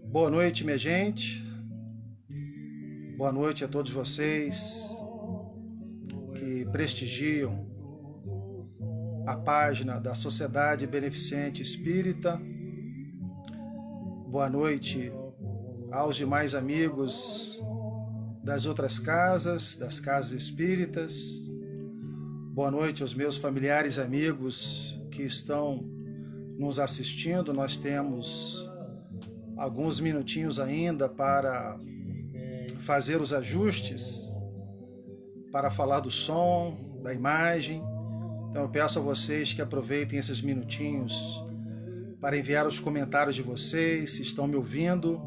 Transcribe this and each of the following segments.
Boa noite, minha gente. Boa noite a todos vocês que prestigiam a página da Sociedade Beneficente Espírita. Boa noite aos demais amigos das outras casas, das casas espíritas. Boa noite aos meus familiares e amigos que estão nos assistindo. Nós temos alguns minutinhos ainda para fazer os ajustes, para falar do som, da imagem. Então eu peço a vocês que aproveitem esses minutinhos para enviar os comentários de vocês, se estão me ouvindo,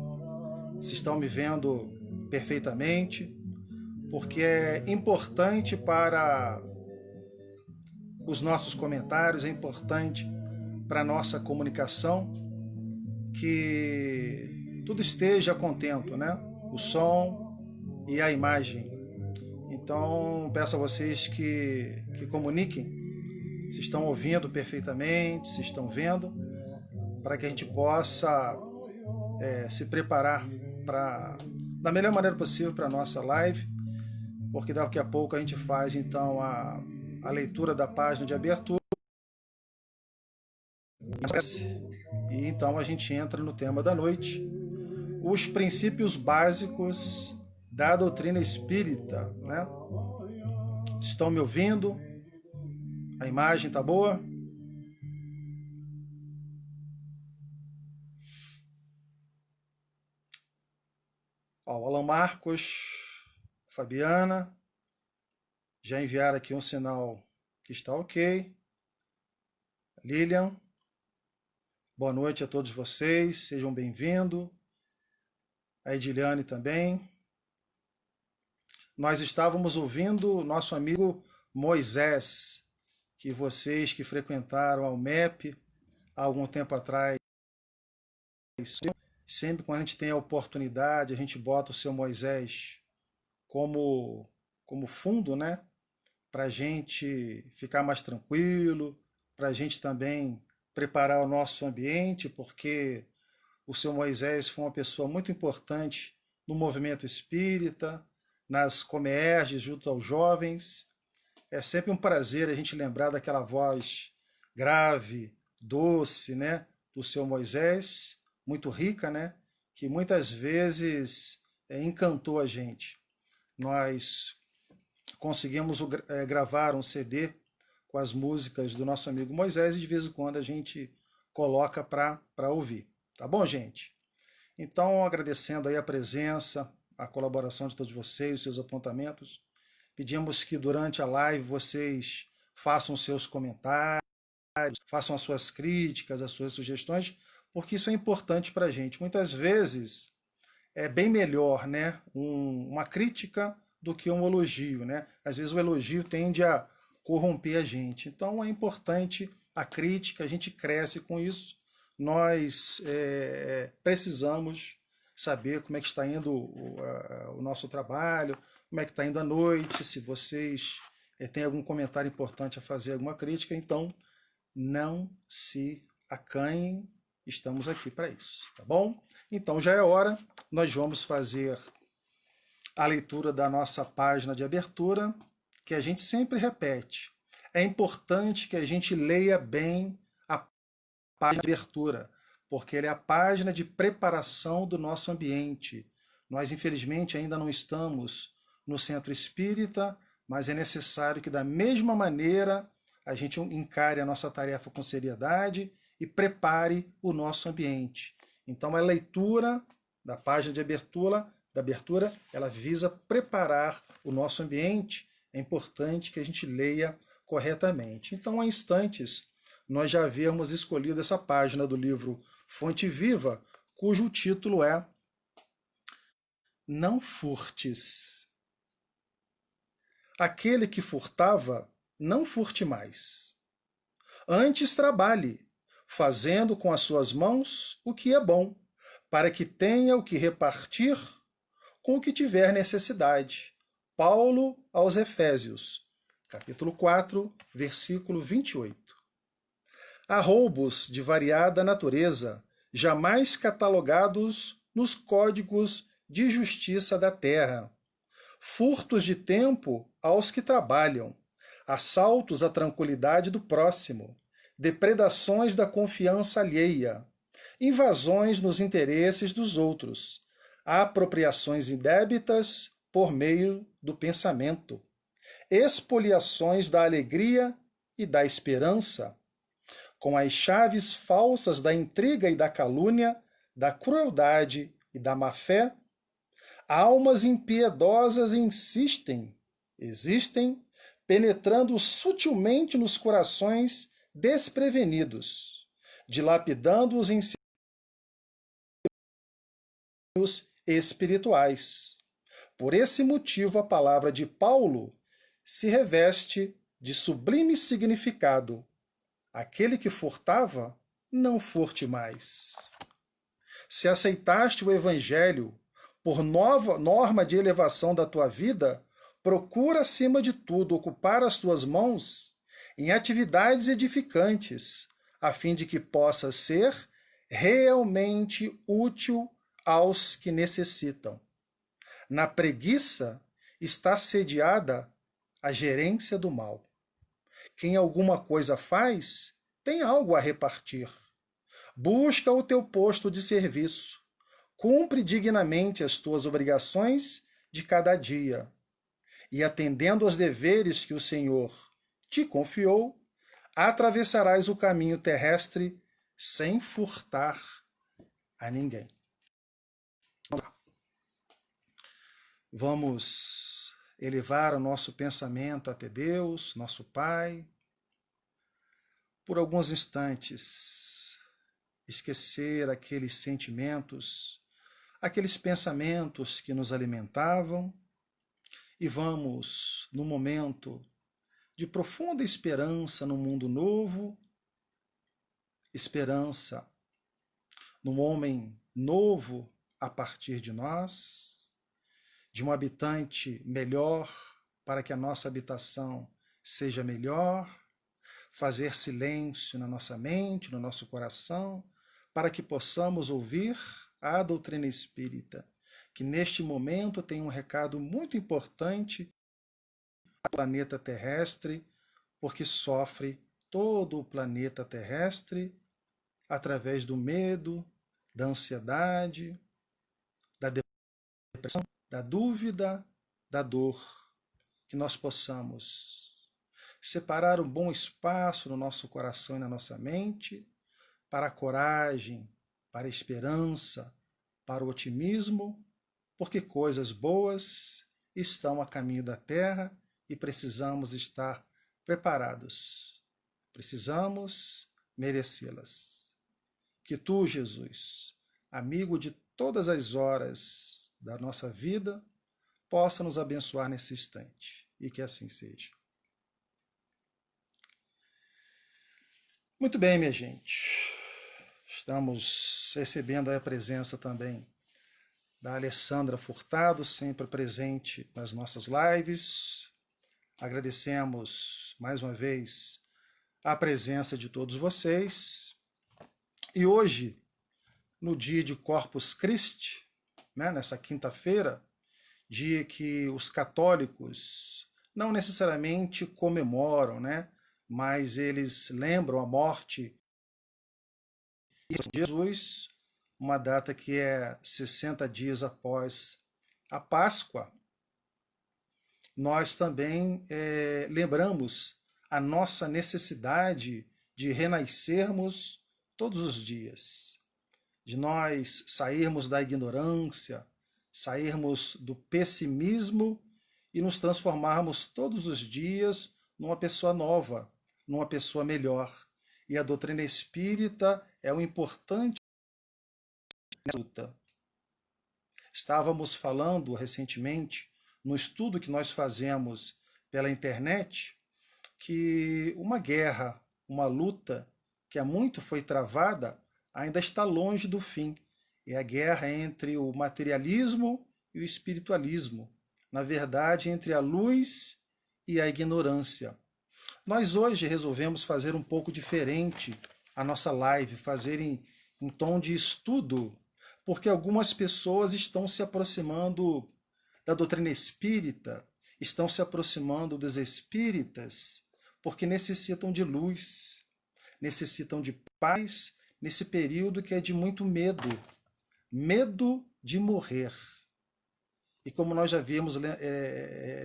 se estão me vendo perfeitamente, porque é importante para os nossos comentários, é importante para a nossa comunicação que tudo esteja contento, né? O som e a imagem. Então peço a vocês que comuniquem se estão ouvindo perfeitamente, se estão vendo, para que a gente possa se preparar da melhor maneira possível para a nossa live, porque daqui a pouco a gente faz então a leitura da página de abertura e então a gente entra no tema da noite, os princípios básicos da doutrina espírita, né? Estão me ouvindo? A imagem tá boa? Ó, o Alan Marcos, Fabiana, já enviaram aqui um sinal que está ok. Lilian, boa noite a todos vocês, sejam bem-vindos. A Ediliane também. Nós estávamos ouvindo o nosso amigo Moisés, que vocês que frequentaram a UMEP há algum tempo atrás, sempre quando a gente tem a oportunidade, a gente bota o seu Moisés como fundo, né? Para a gente ficar mais tranquilo, para a gente também preparar o nosso ambiente, porque o seu Moisés foi uma pessoa muito importante no movimento espírita, nas comerges junto aos jovens. É sempre um prazer a gente lembrar daquela voz grave, doce, né, do seu Moisés, muito rica, né, que muitas vezes encantou a gente. Nós conseguimos gravar um CD com as músicas do nosso amigo Moisés e de vez em quando a gente coloca para ouvir. Tá bom, gente? Então, agradecendo aí a presença, a colaboração de todos vocês, os seus apontamentos. Pedimos que durante a live vocês façam seus comentários, façam as suas críticas, as suas sugestões, porque isso é importante para a gente. Muitas vezes é bem melhor, né, uma crítica do que um elogio, né? Às vezes o elogio tende a corromper a gente. Então é importante a crítica, a gente cresce com isso. Nós precisamos saber como é que está indo o nosso trabalho, como é que está indo a noite, se vocês têm algum comentário importante a fazer, alguma crítica, então não se acanhem, estamos aqui para isso, tá bom? Então já é hora, nós vamos fazer a leitura da nossa página de abertura, que a gente sempre repete. É importante que a gente leia bem a página de abertura, porque ela é a página de preparação do nosso ambiente. Nós, infelizmente, ainda não estamos no centro espírita, mas é necessário que, da mesma maneira, a gente encare a nossa tarefa com seriedade e prepare o nosso ambiente. Então, a leitura da página de abertura, ela visa preparar o nosso ambiente. É importante que a gente leia corretamente. Então, há instantes, nós já havíamos escolhido essa página do livro Fonte Viva, cujo título é Não Furtes. Aquele que furtava, não furte mais. Antes trabalhe, fazendo com as suas mãos o que é bom, para que tenha o que repartir com o que tiver necessidade. Paulo aos Efésios, capítulo 4, versículo 28. Há roubos de variada natureza, jamais catalogados nos códigos de justiça da terra, furtos de tempo aos que trabalham, assaltos à tranquilidade do próximo, depredações da confiança alheia, invasões nos interesses dos outros, apropriações indébitas por meio do pensamento, expoliações da alegria e da esperança, com as chaves falsas da intriga e da calúnia, da crueldade e da má-fé, almas impiedosas existem, penetrando sutilmente nos corações desprevenidos, dilapidando os ensinos espirituais. Por esse motivo, a palavra de Paulo se reveste de sublime significado. Aquele que furtava, não furte mais. Se aceitaste o Evangelho por nova norma de elevação da tua vida, procura, acima de tudo, ocupar as tuas mãos em atividades edificantes, a fim de que possas ser realmente útil aos que necessitam. Na preguiça está sediada a gerência do mal. Quem alguma coisa faz, tem algo a repartir. Busca o teu posto de serviço. Cumpre dignamente as tuas obrigações de cada dia. E atendendo aos deveres que o Senhor te confiou, atravessarás o caminho terrestre sem furtar a ninguém. Vamos elevar o nosso pensamento até Deus, nosso Pai, por alguns instantes, esquecer aqueles sentimentos, aqueles pensamentos que nos alimentavam, e vamos, num momento de profunda esperança no mundo novo, esperança num homem novo a partir de nós, de um habitante melhor para que a nossa habitação seja melhor, fazer silêncio na nossa mente, no nosso coração, para que possamos ouvir a doutrina espírita, que neste momento tem um recado muito importante para o planeta terrestre, porque sofre todo o planeta terrestre através do medo, da ansiedade, da depressão, da dúvida, da dor, que nós possamos separar um bom espaço no nosso coração e na nossa mente para a coragem, para a esperança, para o otimismo, porque coisas boas estão a caminho da terra e precisamos estar preparados. Precisamos merecê-las. Que tu, Jesus, amigo de todas as horas da nossa vida, possa nos abençoar nesse instante, e que assim seja. Muito bem, minha gente. Estamos recebendo a presença também da Alessandra Furtado, sempre presente nas nossas lives. Agradecemos mais uma vez a presença de todos vocês. E hoje, no dia de Corpus Christi, nessa quinta-feira, dia que os católicos não necessariamente comemoram, mas eles lembram a morte de Jesus, uma data que é 60 dias após a Páscoa. Nós também lembramos a nossa necessidade de renascermos todos os dias, de nós sairmos da ignorância, sairmos do pessimismo e nos transformarmos todos os dias numa pessoa nova, numa pessoa melhor. E a doutrina espírita é um importante luta. Estávamos falando recentemente, no estudo que nós fazemos pela internet, que uma guerra, uma luta que há muito foi travada, ainda está longe do fim. É a guerra entre o materialismo e o espiritualismo. Na verdade, entre a luz e a ignorância. Nós hoje resolvemos fazer um pouco diferente a nossa live, fazer em tom de estudo, porque algumas pessoas estão se aproximando da doutrina espírita, estão se aproximando dos espíritas, porque necessitam de luz, necessitam de paz nesse período que é de muito medo, medo de morrer. E como nós já havíamos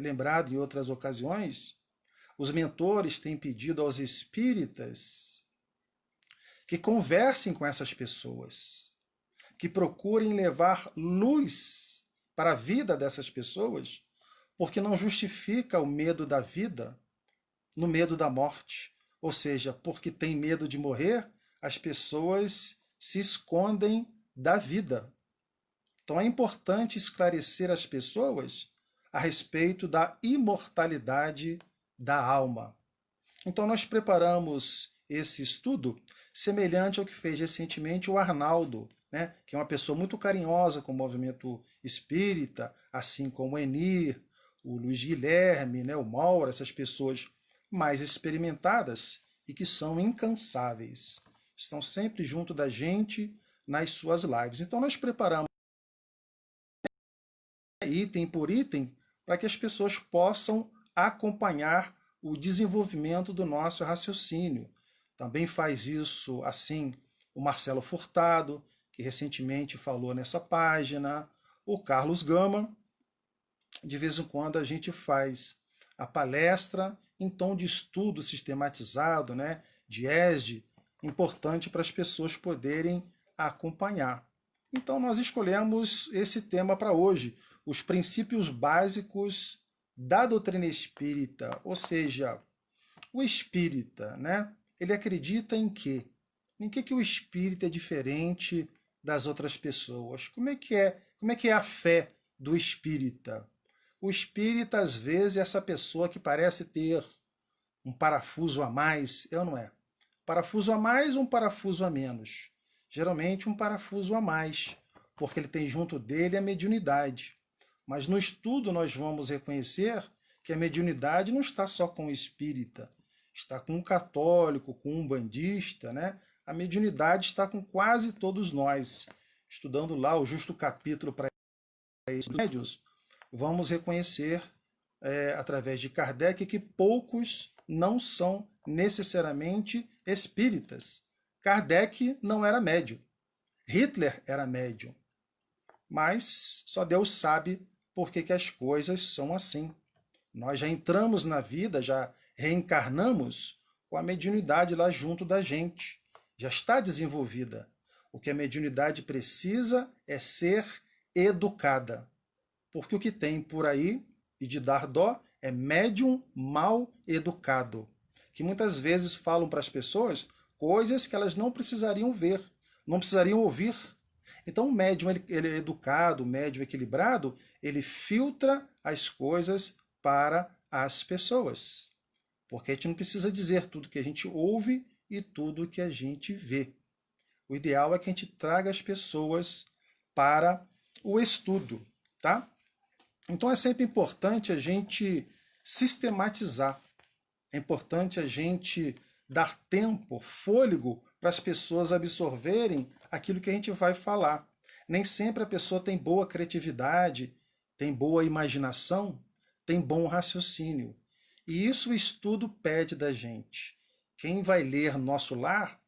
lembrado em outras ocasiões, os mentores têm pedido aos espíritas que conversem com essas pessoas, que procurem levar luz para a vida dessas pessoas, porque não justifica o medo da vida no medo da morte. Ou seja, porque tem medo de morrer, as pessoas se escondem da vida. Então é importante esclarecer as pessoas a respeito da imortalidade da alma. Então nós preparamos esse estudo semelhante ao que fez recentemente o Arnaldo, né, que é uma pessoa muito carinhosa com o movimento espírita, assim como o Enir, o Luiz Guilherme, né, o Mauro, essas pessoas mais experimentadas e que são incansáveis. Estão sempre junto da gente nas suas lives. Então nós preparamos item por item para que as pessoas possam acompanhar o desenvolvimento do nosso raciocínio. Também faz isso assim o Marcelo Furtado, que recentemente falou nessa página, o Carlos Gama. De vez em quando a gente faz a palestra em tom de estudo sistematizado, né, de ESG, importante para as pessoas poderem acompanhar. Então nós escolhemos esse tema para hoje, os princípios básicos da doutrina espírita, ou seja, o espírita, né, ele acredita em quê? Em que o espírita é diferente das outras pessoas? Como é que é a fé do espírita? O espírita, às vezes, é essa pessoa que parece ter um parafuso a mais, é ou não é? Parafuso a mais ou um parafuso a menos? Geralmente um parafuso a mais, porque ele tem junto dele a mediunidade. Mas no estudo nós vamos reconhecer que a mediunidade não está só com o espírita, está com o católico, com o umbandista, né? A mediunidade está com quase todos nós. Estudando lá o justo capítulo para esses médiuns, vamos reconhecer, através de Kardec, que poucos não são necessariamente espíritas. Kardec não era médium. Hitler era médium. Mas só Deus sabe por que as coisas são assim. Nós já entramos na vida, já reencarnamos com a mediunidade lá junto da gente. Já está desenvolvida. O que a mediunidade precisa é ser educada. Porque o que tem por aí, e de dar dó, é médium mal educado, que muitas vezes falam para as pessoas coisas que elas não precisariam ver, não precisariam ouvir. Então o médium ele é educado, o médium equilibrado, ele filtra as coisas para as pessoas. Porque a gente não precisa dizer tudo que a gente ouve e tudo que a gente vê. O ideal é que a gente traga as pessoas para o estudo, tá? Então é sempre importante a gente sistematizar. É importante a gente dar tempo, fôlego para as pessoas absorverem aquilo que a gente vai falar. Nem sempre a pessoa tem boa criatividade, tem boa imaginação, tem bom raciocínio. E isso o estudo pede da gente. Quem vai ler Nosso Lar,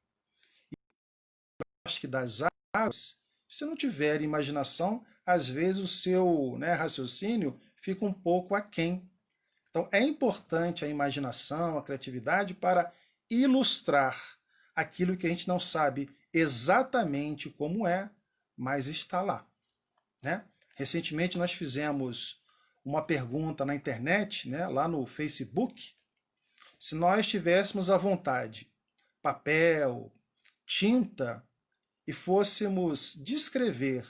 Bosque das Águas, se não tiver imaginação, às vezes o seu, né, raciocínio fica um pouco aquém. Então é importante a imaginação, a criatividade para ilustrar aquilo que a gente não sabe exatamente como é, mas está lá, né? Recentemente nós fizemos uma pergunta na internet, né, lá no Facebook, se nós tivéssemos à vontade papel, tinta e fôssemos descrever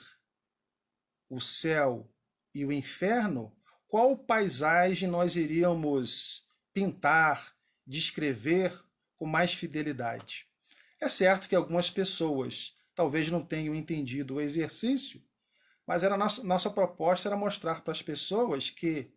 o céu e o inferno, qual paisagem nós iríamos pintar, descrever com mais fidelidade? É certo que algumas pessoas talvez não tenham entendido o exercício, mas nossa proposta era mostrar para as pessoas que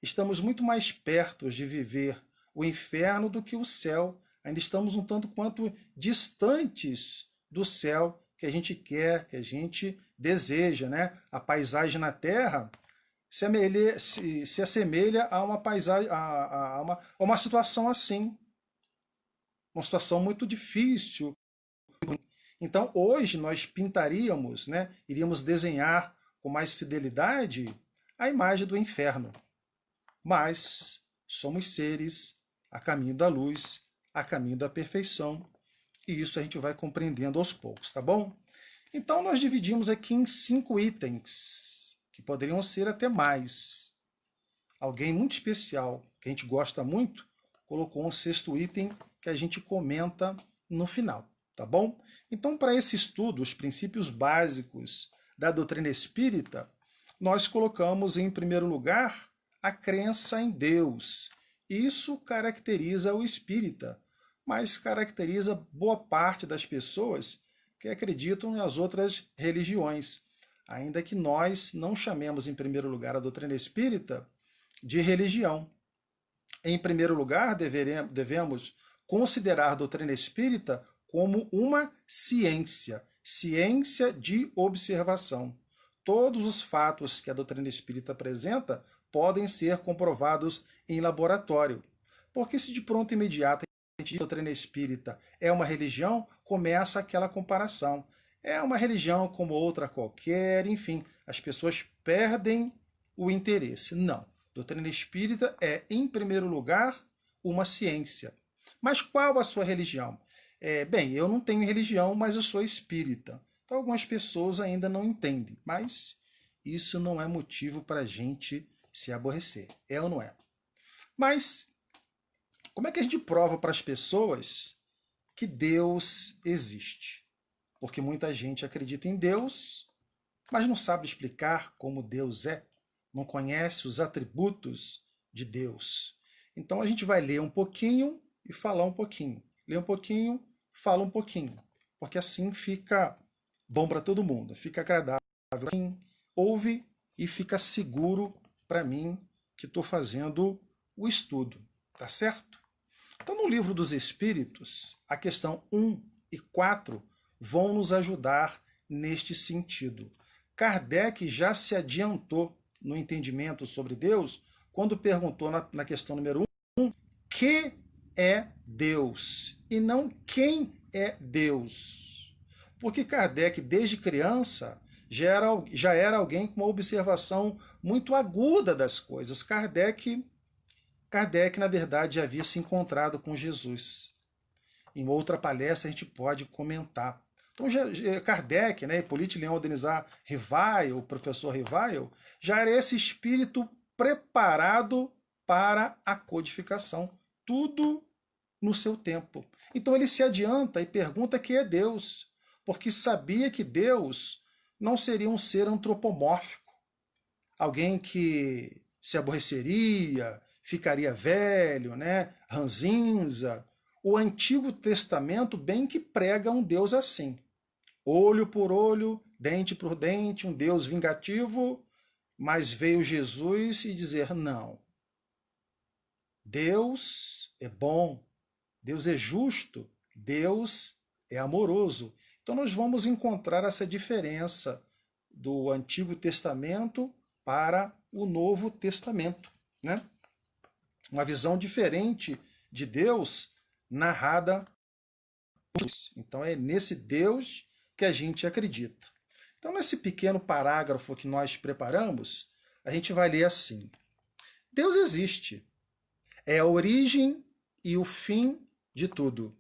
estamos muito mais perto de viver o inferno do que o céu. Ainda estamos um tanto quanto distantes do céu, que a gente quer, que a gente deseja, né? A paisagem na Terra se assemelha a uma paisagem, a uma situação assim, uma situação muito difícil. Então, hoje nós pintaríamos, né? Iríamos desenhar com mais fidelidade a imagem do inferno. Mas somos seres a caminho da luz, a caminho da perfeição, e isso a gente vai compreendendo aos poucos, tá bom? Então nós dividimos aqui em 5 itens, que poderiam ser até mais. Alguém muito especial, que a gente gosta muito, colocou um 6º item que a gente comenta no final, tá bom? Então, para esse estudo, os princípios básicos da doutrina espírita, nós colocamos em primeiro lugar a crença em Deus. Isso caracteriza o espírita, mas caracteriza boa parte das pessoas que acreditam nas outras religiões, ainda que nós não chamemos em primeiro lugar a doutrina espírita de religião. Em primeiro lugar, devemos considerar a doutrina espírita como uma ciência, ciência de observação. Todos os fatos que a doutrina espírita apresenta podem ser comprovados em laboratório. Porque se de pronto imediato a gente diz que a doutrina espírita é uma religião, começa aquela comparação. É uma religião como outra qualquer, enfim, as pessoas perdem o interesse. Não. Doutrina espírita é, em primeiro lugar, uma ciência. Mas qual a sua religião? Bem, eu não tenho religião, mas eu sou espírita. Então, algumas pessoas ainda não entendem, mas isso não é motivo para a gente se aborrecer. É ou não é? Mas, como é que a gente prova para as pessoas que Deus existe? Porque muita gente acredita em Deus, mas não sabe explicar como Deus é, não conhece os atributos de Deus. Então a gente vai ler um pouquinho e falar um pouquinho. Lê um pouquinho, fala um pouquinho. Porque assim fica bom para todo mundo, fica agradável para quem ouve e fica seguro para mim que estou fazendo o estudo, tá certo? Então no Livro dos Espíritos, a questão 1 e 4 vão nos ajudar neste sentido. Kardec já se adiantou no entendimento sobre Deus quando perguntou na questão número 1 que é Deus e não quem é Deus. Porque Kardec, desde criança, já era alguém com uma observação muito aguda das coisas. Kardec, na verdade, já havia se encontrado com Jesus. Em outra palestra a gente pode comentar. Então, Kardec, né, Hippolyte Léon Denisard Rivail, o professor Rivail, já era esse espírito preparado para a codificação. Tudo no seu tempo. Então ele se adianta e pergunta quem é Deus, porque sabia que Deus não seria um ser antropomórfico, alguém que se aborreceria, ficaria velho, né, ranzinza. O Antigo Testamento bem que prega um Deus assim. Olho por olho, dente por dente, um Deus vingativo, mas veio Jesus e dizer não. Deus é bom, Deus é justo, Deus é amoroso. Então nós vamos encontrar essa diferença do Antigo Testamento para o Novo Testamento, né? Uma visão diferente de Deus narrada por Jesus. Então é nesse Deus que a gente acredita. Então nesse pequeno parágrafo que nós preparamos, a gente vai ler assim: Deus existe, é a origem e o fim de tudo.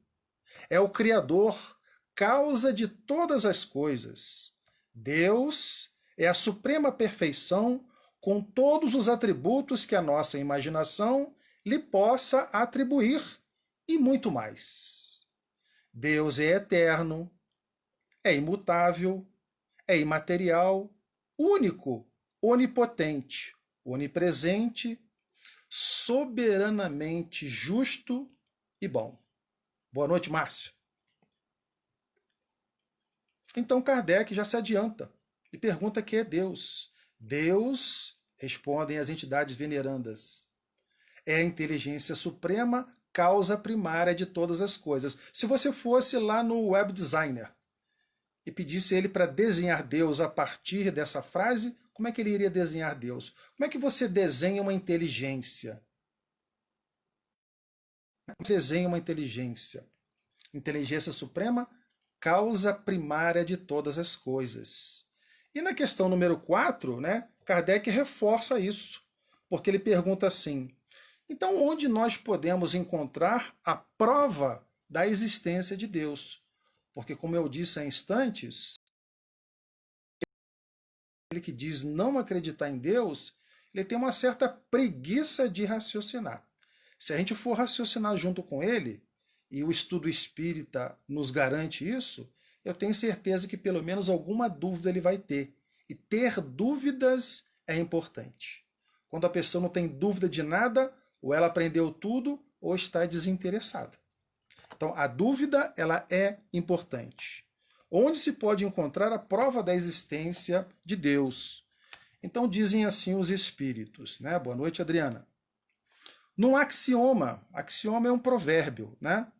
É o Criador, causa de todas as coisas. Deus é a suprema perfeição com todos os atributos que a nossa imaginação lhe possa atribuir e muito mais. Deus é eterno, é imutável, é imaterial, único, onipotente, onipresente, soberanamente justo e bom. Boa noite, Márcio. Então Kardec já se adianta e pergunta quem é Deus. Deus, respondem as entidades venerandas, é a inteligência suprema, causa primária de todas as coisas. Se você fosse lá no Web Designer e pedisse ele para desenhar Deus a partir dessa frase, como é que ele iria desenhar Deus? Como é que você desenha uma inteligência? Você desenha uma inteligência. Inteligência suprema, causa primária de todas as coisas. E na questão número 4, né, Kardec reforça isso, porque ele pergunta assim: então, onde nós podemos encontrar a prova da existência de Deus? Porque, como eu disse há instantes, ele que diz não acreditar em Deus, ele tem uma certa preguiça de raciocinar. Se a gente for raciocinar junto com ele, e o estudo espírita nos garante isso, eu tenho certeza que pelo menos alguma dúvida ele vai ter. E ter dúvidas é importante. Quando a pessoa não tem dúvida de nada, ou ela aprendeu tudo, ou está desinteressada. Então, a dúvida ela é importante. Onde se pode encontrar a prova da existência de Deus? Então, dizem assim os espíritos, né? Boa noite, Adriana. Num axioma é um provérbio, né?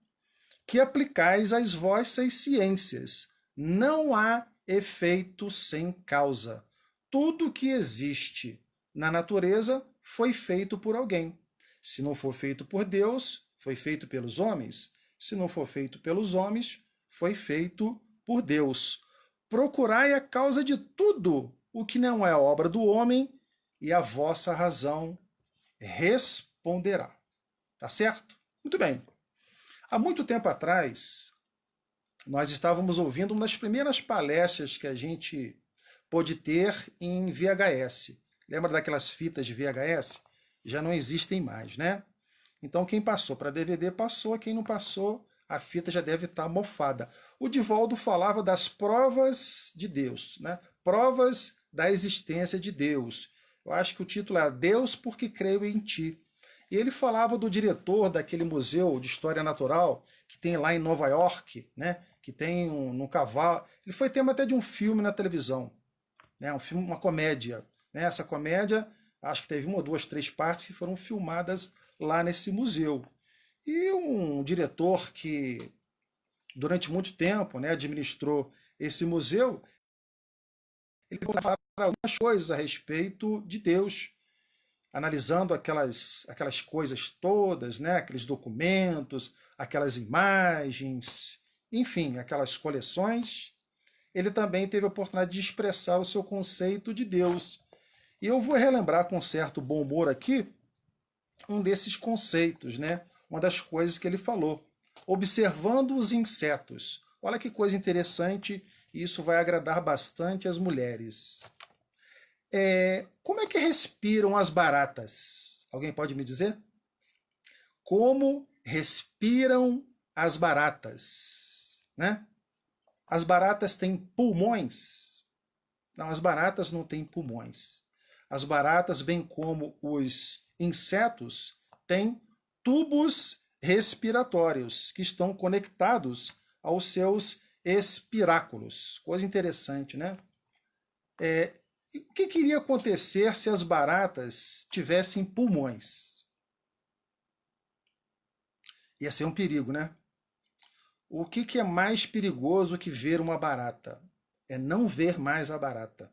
Que aplicais às vossas ciências. Não há efeito sem causa. Tudo que existe na natureza foi feito por alguém. Se não for feito por Deus, foi feito pelos homens. Se não for feito pelos homens, foi feito por Deus. Procurai a causa de tudo o que não é obra do homem, e a vossa razão responderá. Tá certo? Muito bem. Há muito tempo atrás, nós estávamos ouvindo uma das primeiras palestras que a gente pôde ter em VHS. Lembra daquelas fitas de VHS? Já não existem mais, né? Então, quem passou para DVD passou, quem não passou, a fita já deve estar mofada. O Divaldo falava das provas de Deus, né? Provas da existência de Deus. Eu acho que o título era Deus porque creio em ti. E ele falava do diretor daquele museu de história natural que tem lá em Nova York, né? Que tem no cavalo. Ele foi tema até de um filme na televisão, né? Um filme, uma comédia. Né? Essa comédia, acho que teve 1, 2, 3 partes que foram filmadas lá nesse museu. E um diretor que durante muito tempo, né, administrou esse museu, ele falava algumas coisas a respeito de Deus, analisando aquelas coisas todas, né, aqueles documentos, aquelas imagens, enfim, aquelas coleções. Ele também teve a oportunidade de expressar o seu conceito de Deus. E eu vou relembrar com certo bom humor aqui um desses conceitos, né? Uma das coisas que ele falou. Observando os insetos. Olha que coisa interessante, e isso vai agradar bastante as mulheres. Como é que respiram as baratas? Alguém pode me dizer? Como respiram as baratas? Né? As baratas têm pulmões? Não, as baratas não têm pulmões. As baratas, bem como os insetos, têm tubos respiratórios que estão conectados aos seus espiráculos. Coisa interessante, né? O que iria acontecer se as baratas tivessem pulmões? Ia ser um perigo, né? O que é mais perigoso que ver uma barata? É não ver mais a barata.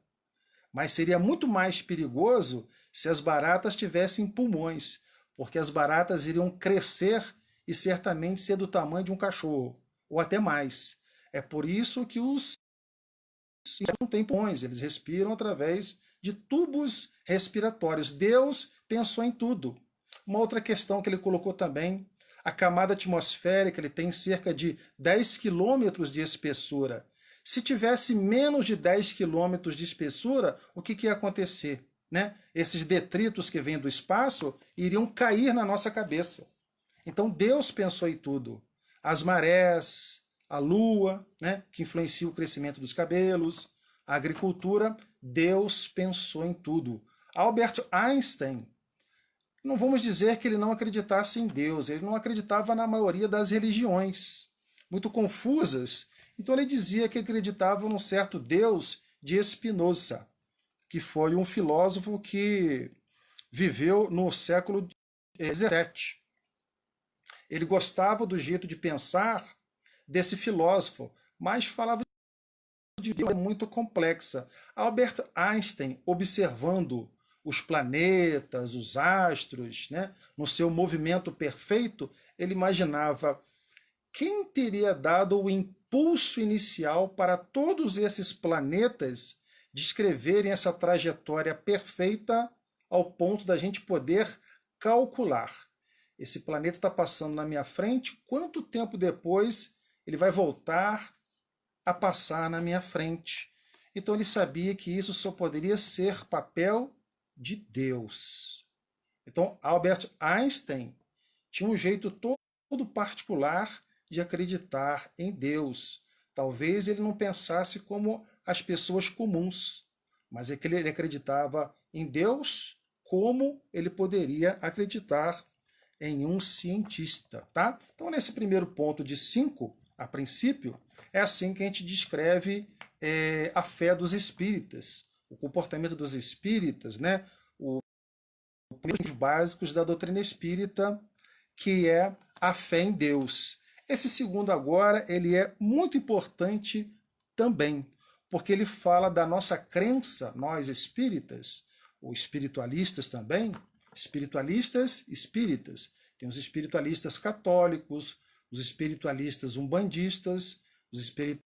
Mas seria muito mais perigoso se as baratas tivessem pulmões, porque as baratas iriam crescer e certamente ser do tamanho de um cachorro, ou até mais. É por isso que os não têm pulmões, eles respiram através de tubos respiratórios. Deus pensou em tudo. Uma outra questão que ele colocou também, a camada atmosférica, ele tem cerca de 10 quilômetros de espessura. Se tivesse menos de 10 quilômetros de espessura, o que ia acontecer? Né? Esses detritos que vêm do espaço iriam cair na nossa cabeça. Então Deus pensou em tudo. As marés, a lua, né, que influencia o crescimento dos cabelos, a agricultura, Deus pensou em tudo. Albert Einstein, não vamos dizer que ele não acreditasse em Deus, ele não acreditava na maioria das religiões, muito confusas. Então ele dizia que acreditava num certo Deus de Spinoza, que foi um filósofo que viveu no século XVII. Ele gostava do jeito de pensar desse filósofo, mas falava de Deus é muito complexa. Albert Einstein, observando os planetas, os astros, né, no seu movimento perfeito, ele imaginava quem teria dado o impulso inicial para todos esses planetas descreverem essa trajetória perfeita ao ponto da gente poder calcular. Esse planeta está passando na minha frente, quanto tempo depois ele vai voltar a passar na minha frente? Então ele sabia que isso só poderia ser papel de Deus. Então Albert Einstein tinha um jeito todo particular de acreditar em Deus. Talvez ele não pensasse como as pessoas comuns, mas é que ele acreditava em Deus como ele poderia acreditar em um cientista, tá? Então, nesse primeiro ponto de 5, a princípio, é assim que a gente descreve a fé dos espíritas, o comportamento dos espíritas, né? Os básicos da doutrina espírita, que é a fé em Deus. Esse segundo agora, ele é muito importante também, porque ele fala da nossa crença, nós espíritas, ou espiritualistas também, espiritualistas espíritas. Tem os espiritualistas católicos, os espiritualistas umbandistas, os espiritualistas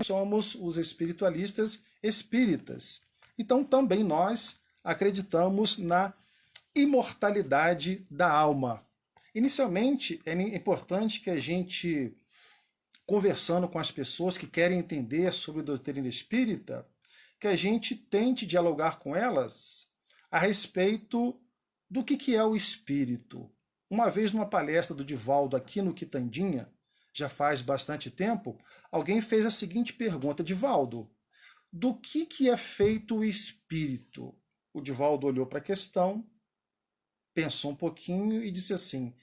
somos os espiritualistas espíritas. Então também nós acreditamos na imortalidade da alma. Inicialmente, é importante que a gente, conversando com as pessoas que querem entender sobre a doutrina espírita, que a gente tente dialogar com elas a respeito do que é o espírito. Uma vez numa palestra do Divaldo aqui no Quitandinha, já faz bastante tempo, alguém fez a seguinte pergunta: Divaldo, do que é feito o espírito? O Divaldo olhou para a questão, pensou um pouquinho e disse assim: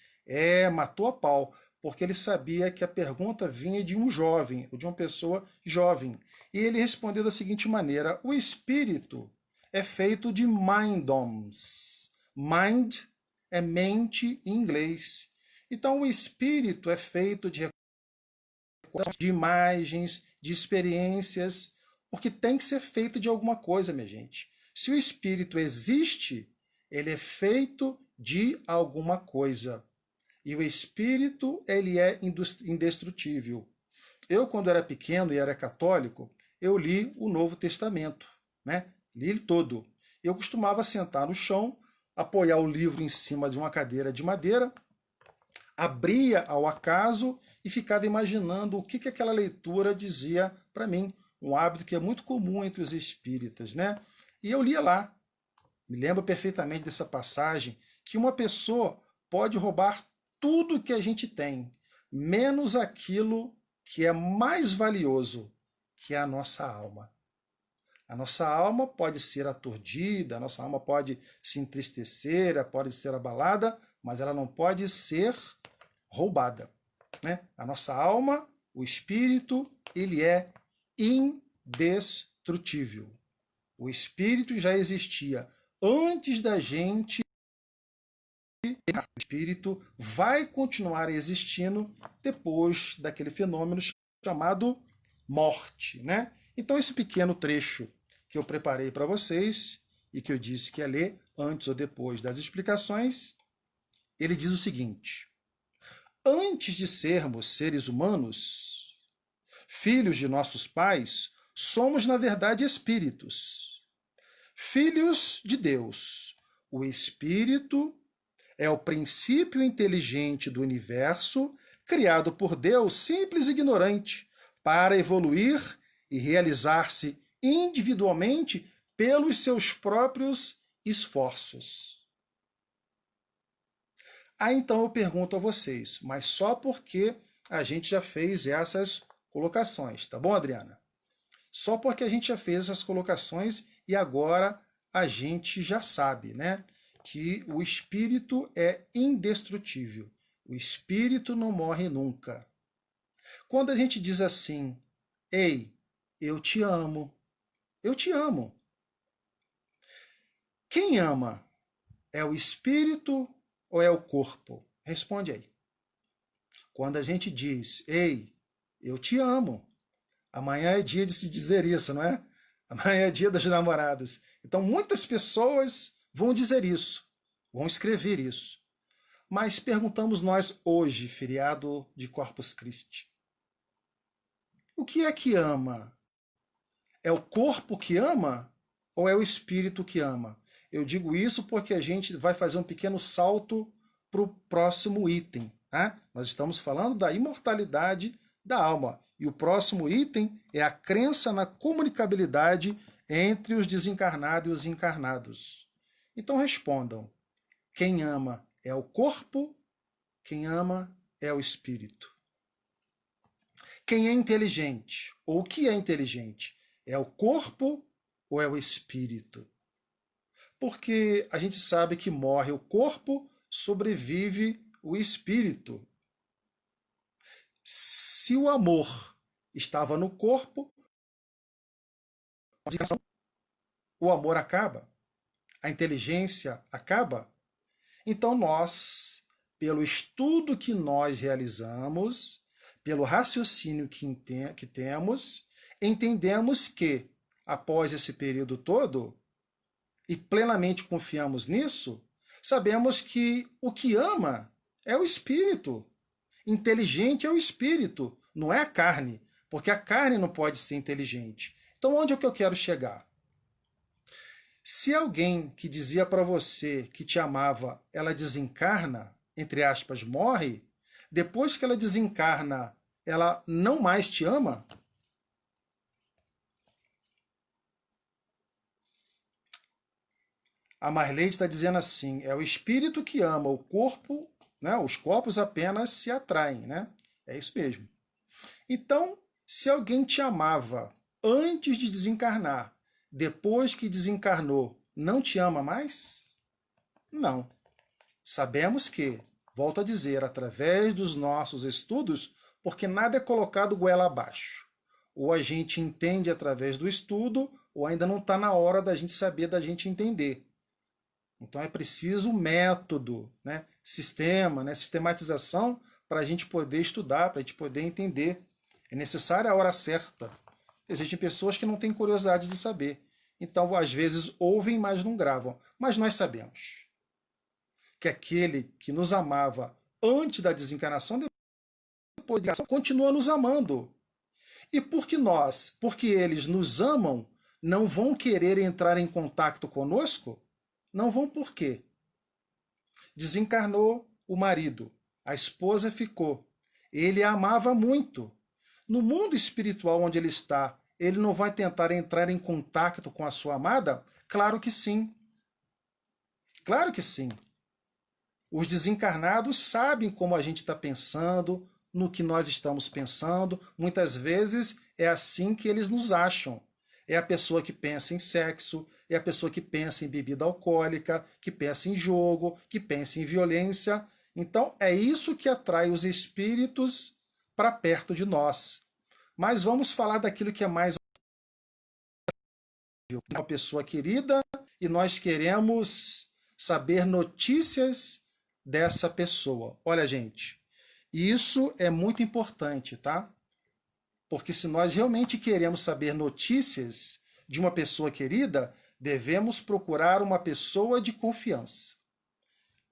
matou a pau, porque ele sabia que a pergunta vinha de um jovem, ou de uma pessoa jovem. E ele respondeu da seguinte maneira: o espírito é feito de mindoms. Mind é mente em inglês. Então o espírito é feito de imagens, de experiências, porque tem que ser feito de alguma coisa, minha gente. Se o espírito existe, ele é feito de alguma coisa. E o espírito, ele é indestrutível. Eu, quando era pequeno e era católico, eu li o Novo Testamento, né? Li ele todo. Eu costumava sentar no chão, apoiar o livro em cima de uma cadeira de madeira, abria ao acaso e ficava imaginando o que aquela leitura dizia para mim. Um hábito que é muito comum entre os espíritas, né? E eu lia lá. Me lembro perfeitamente dessa passagem, que uma pessoa pode roubar tudo que a gente tem, menos aquilo que é mais valioso, que é a nossa alma. A nossa alma pode ser aturdida, a nossa alma pode se entristecer, pode ser abalada, mas ela não pode ser roubada, né? A nossa alma, o espírito, ele é indestrutível. O espírito já existia antes da gente. O espírito vai continuar existindo depois daquele fenômeno chamado morte, né? Então esse pequeno trecho que eu preparei para vocês e que eu disse que ia ler antes ou depois das explicações, ele diz o seguinte: antes de sermos seres humanos, filhos de nossos pais, somos na verdade espíritos, filhos de Deus. O espírito é o princípio inteligente do universo, criado por Deus, simples e ignorante, para evoluir e realizar-se individualmente pelos seus próprios esforços. Aí então eu pergunto a vocês, mas só porque a gente já fez essas colocações, tá bom, Adriana? Só porque a gente já fez essas colocações e agora a gente já sabe, né? Que o espírito é indestrutível. O espírito não morre nunca. Quando a gente diz assim: ei, eu te amo. Eu te amo. Quem ama? É o espírito ou é o corpo? Responde aí. Quando a gente diz: ei, eu te amo. Amanhã é dia de se dizer isso, não é? Amanhã é dia dos namorados. Então, muitas pessoas vão dizer isso, vão escrever isso. Mas perguntamos nós hoje, feriado de Corpus Christi, o que ama? É o corpo que ama ou é o espírito que ama? Eu digo isso porque a gente vai fazer um pequeno salto para o próximo item. Tá? Nós estamos falando da imortalidade da alma. E o próximo item é a crença na comunicabilidade entre os desencarnados e os encarnados. Então respondam: quem ama é o corpo, quem ama é o espírito. Quem é inteligente, ou o que é inteligente, é o corpo ou é o espírito? Porque a gente sabe que morre o corpo, sobrevive o espírito. Se o amor estava no corpo, o amor acaba, a inteligência acaba. Então nós, pelo estudo que nós realizamos, pelo raciocínio que temos, entendemos que, após esse período todo, e plenamente confiamos nisso, sabemos que o que ama é o espírito. Inteligente é o espírito, não é a carne, porque a carne não pode ser inteligente. Então, onde é que eu quero chegar? Se alguém que dizia para você que te amava, ela desencarna, entre aspas, morre, depois que ela desencarna, ela não mais te ama? A Marleide está dizendo assim, é o espírito que ama, o corpo, né, os corpos apenas se atraem, né? É isso mesmo. Então, se alguém te amava antes de desencarnar, depois que desencarnou, não te ama mais? Não. Sabemos que, volto a dizer, através dos nossos estudos, porque nada é colocado goela abaixo. Ou a gente entende através do estudo, ou ainda não está na hora da gente saber, da gente entender. Então é preciso método, né? Sistema, né? Sistematização para a gente poder estudar, para a gente poder entender. É necessária a hora certa. Existem pessoas que não têm curiosidade de saber. Então, às vezes, ouvem, mas não gravam. Mas nós sabemos que aquele que nos amava antes da desencarnação, depois da desencarnação, continua nos amando. E porque eles nos amam, não vão querer entrar em contato conosco? Não vão por quê? Desencarnou o marido, a esposa ficou. Ele a amava muito. No mundo espiritual onde ele está, ele não vai tentar entrar em contato com a sua amada? Claro que sim. Claro que sim. Os desencarnados sabem como a gente está pensando, no que nós estamos pensando. Muitas vezes é assim que eles nos acham. É a pessoa que pensa em sexo, é a pessoa que pensa em bebida alcoólica, que pensa em jogo, que pensa em violência. Então, é isso que atrai os espíritos para perto de nós. Mas vamos falar daquilo que é mais uma pessoa querida e nós queremos saber notícias dessa pessoa. Olha, gente, isso é muito importante, tá? Porque se nós realmente queremos saber notícias de uma pessoa querida, devemos procurar uma pessoa de confiança.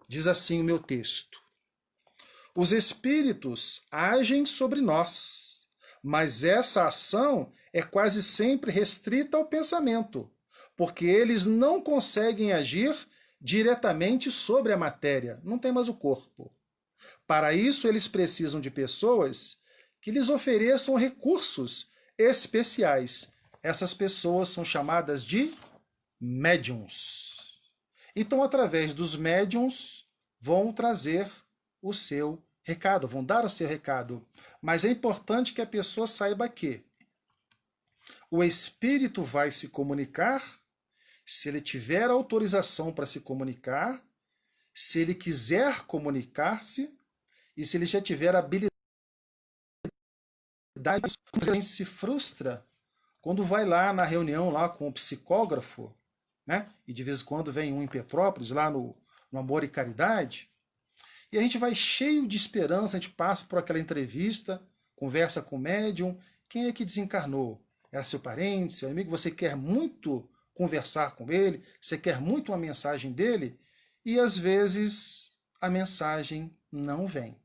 Diz assim o meu texto: os espíritos agem sobre nós, mas essa ação é quase sempre restrita ao pensamento, porque eles não conseguem agir diretamente sobre a matéria, não tem mais o corpo. Para isso, eles precisam de pessoas que lhes ofereçam recursos especiais. Essas pessoas são chamadas de médiums. Então, através dos médiums, vão trazer o seu recado, vão dar o seu recado. Mas é importante que a pessoa saiba que o espírito vai se comunicar se ele tiver autorização para se comunicar, se ele quiser comunicar-se e se ele já tiver habilidade. A gente se frustra quando vai lá na reunião lá com o psicógrafo, né? E de vez em quando vem um em Petrópolis, lá no Amor e Caridade, e a gente vai cheio de esperança, a gente passa por aquela entrevista, conversa com o médium, Quem é que desencarnou? Era seu parente, seu amigo? Você quer muito conversar com ele? Você quer muito uma mensagem dele? E às vezes a mensagem não vem.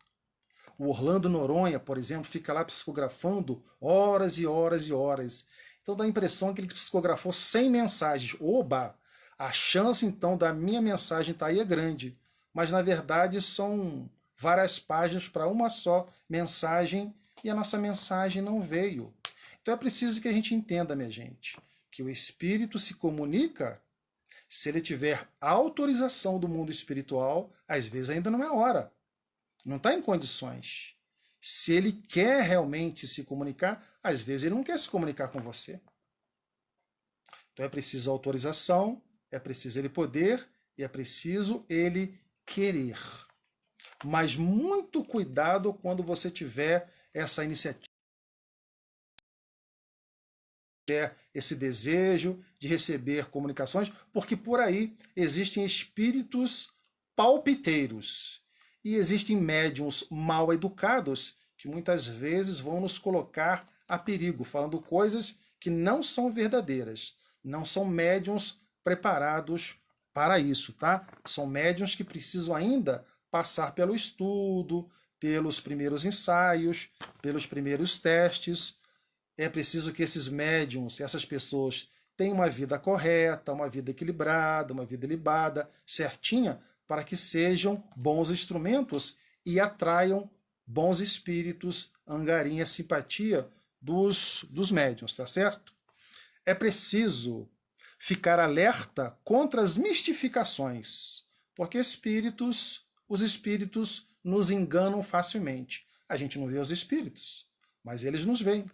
O Orlando Noronha, por exemplo, fica lá psicografando horas e horas e horas. Então dá a impressão que ele psicografou 100 mensagens. Oba! A chance então da minha mensagem estar aí é grande. Mas na verdade são várias páginas para uma só mensagem e a nossa mensagem não veio. Então é preciso que a gente entenda, minha gente, que o espírito se comunica se ele tiver autorização do mundo espiritual, às vezes ainda não é hora. Não está em condições. Se ele quer realmente se comunicar, às vezes ele não quer se comunicar com você. Então é preciso autorização, é preciso ele poder e é preciso ele querer. Mas muito cuidado quando você tiver essa iniciativa, esse desejo de receber comunicações, porque por aí existem espíritos palpiteiros e existem médiuns mal educados que muitas vezes vão nos colocar a perigo, falando coisas que não são verdadeiras. Não são médiuns preparados para isso, tá? São médiuns que precisam ainda passar pelo estudo, pelos primeiros ensaios, pelos primeiros testes. É preciso que esses médiuns, essas pessoas, tenham uma vida correta, uma vida equilibrada, uma vida libada, certinha, para que sejam bons instrumentos e atraiam bons espíritos, angariem a simpatia dos médiuns, tá certo? É preciso ficar alerta contra as mistificações, porque os espíritos nos enganam facilmente. A gente não vê os espíritos, mas eles nos veem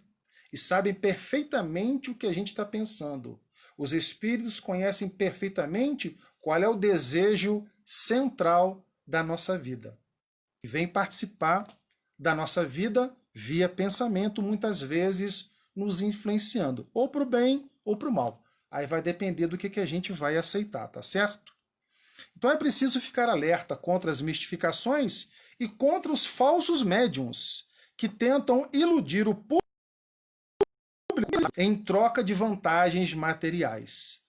e sabem perfeitamente o que a gente está pensando. Os espíritos conhecem perfeitamente qual é o desejo central da nossa vida. E vem participar da nossa vida via pensamento, muitas vezes nos influenciando, ou para o bem ou para o mal. Aí vai depender do que a gente vai aceitar, tá certo? Então é preciso ficar alerta contra as mistificações e contra os falsos médiums que tentam iludir o público em troca de vantagens materiais.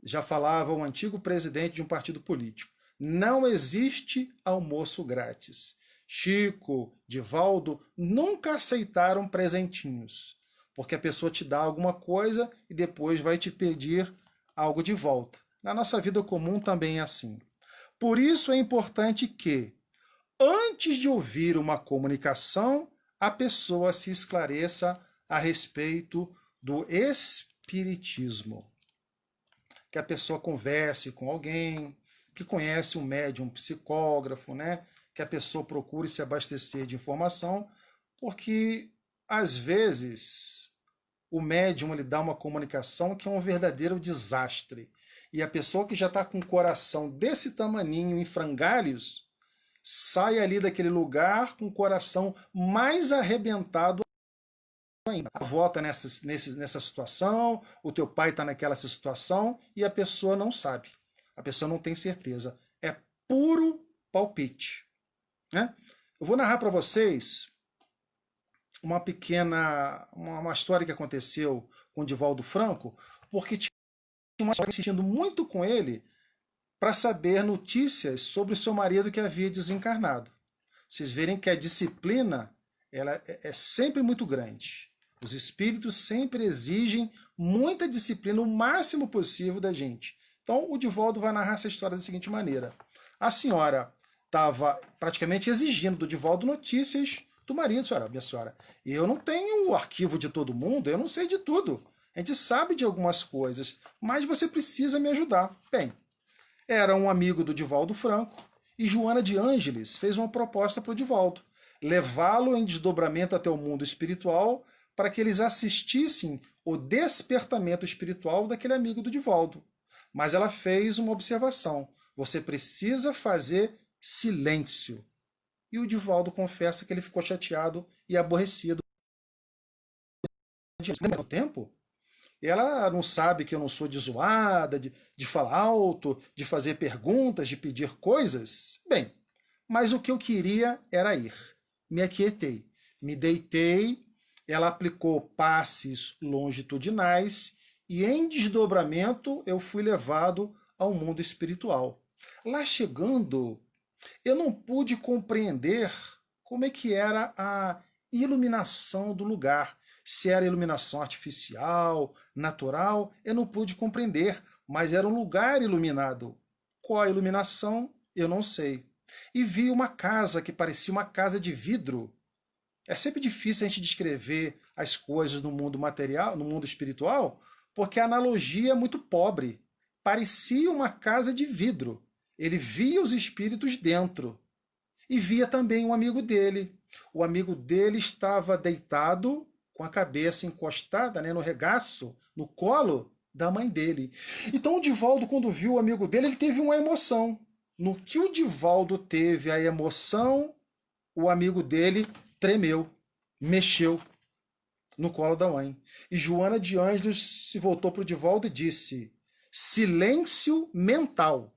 Já falava o antigo presidente de um partido político. Não existe almoço grátis. Chico, Divaldo nunca aceitaram presentinhos, porque a pessoa te dá alguma coisa e depois vai te pedir algo de volta. Na nossa vida comum também é assim. Por isso é importante que, antes de ouvir uma comunicação, a pessoa se esclareça a respeito do espiritismo. Que a pessoa converse com alguém que conhece um médium, um psicógrafo, né? Que a pessoa procure se abastecer de informação, porque às vezes o médium ele dá uma comunicação que é um verdadeiro desastre. E a pessoa que já está com o coração desse tamaninho em frangalhos sai ali daquele lugar com o coração mais arrebentado ainda. A avó está nessa situação, o teu pai está naquela situação e a pessoa não sabe. A pessoa não tem certeza. É puro palpite. Né? Eu vou narrar para vocês uma uma história que aconteceu com o Divaldo Franco, porque tinha uma história insistindo muito com ele para saber notícias sobre o seu marido que havia desencarnado. Vocês verem que a disciplina ela é sempre muito grande. Os espíritos sempre exigem muita disciplina, o máximo possível da gente. Então, o Divaldo vai narrar essa história da seguinte maneira. A senhora estava praticamente exigindo do Divaldo notícias do marido. Senhora, minha senhora, eu não tenho o arquivo de todo mundo, eu não sei de tudo. A gente sabe de algumas coisas, mas você precisa me ajudar. Bem, era um amigo do Divaldo Franco e Joana de Ângeles fez uma proposta para o Divaldo, levá-lo em desdobramento até o mundo espiritual para que eles assistissem o despertamento espiritual daquele amigo do Divaldo. Mas ela fez uma observação. Você precisa fazer silêncio. E o Divaldo confessa que ele ficou chateado e aborrecido. Ao mesmo tempo, ela não sabe que eu não sou de zoada, de falar alto, de fazer perguntas, de pedir coisas? Bem, mas o que eu queria era ir. Me aquietei, me deitei ela aplicou passes longitudinais e, em desdobramento, eu fui levado ao mundo espiritual. Lá chegando, eu não pude compreender como é que era a iluminação do lugar. Se era iluminação artificial, natural, eu não pude compreender, mas era um lugar iluminado. Qual a iluminação? Eu não sei. E vi uma casa que parecia uma casa de vidro. É sempre difícil a gente descrever as coisas no mundo material, no mundo espiritual, porque a analogia é muito pobre. Parecia uma casa de vidro. Ele via os espíritos dentro. E via também um amigo dele. O amigo dele estava deitado, com a cabeça encostada, né, no regaço, no colo da mãe dele. Então o Divaldo, quando viu o amigo dele, ele teve uma emoção. No que o Divaldo teve a emoção, o amigo dele tremeu, mexeu no colo da mãe. E Joana de Ângeles se voltou para o Divaldo e disse: silêncio mental.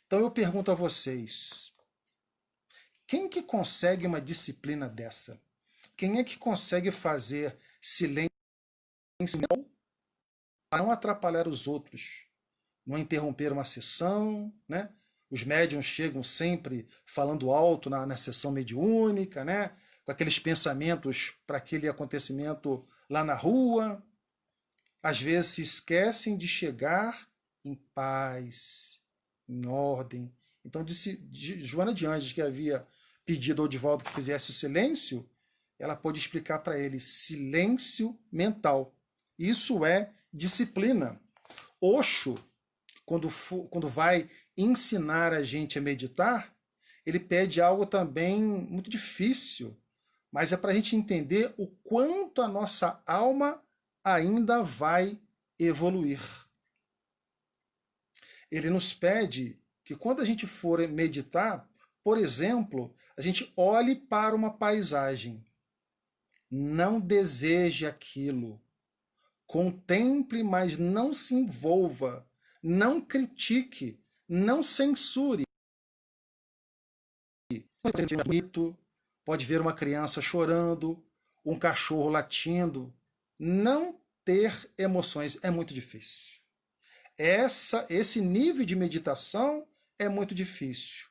Então eu pergunto a vocês, quem que consegue uma disciplina dessa? Quem é que consegue fazer silêncio para não atrapalhar os outros, não interromper uma sessão, né? Os médiuns chegam sempre falando alto na sessão mediúnica, né? Com aqueles pensamentos para aquele acontecimento lá na rua. Às vezes se esquecem de chegar em paz, em ordem. Então, Joana de Ângeles, que havia pedido ao Divaldo que fizesse o silêncio, ela pôde explicar para ele: silêncio mental. Isso é disciplina. Osho, quando vai ensinar a gente a meditar, ele pede algo também muito difícil, mas é para a gente entender o quanto a nossa alma ainda vai evoluir. Ele nos pede que quando a gente for meditar, por exemplo, a gente olhe para uma paisagem. Não deseje aquilo. Contemple, mas não se envolva. Não critique. Não censure. Pode ver uma criança chorando, um cachorro latindo. Não ter emoções é muito difícil. Esse nível de meditação é muito difícil.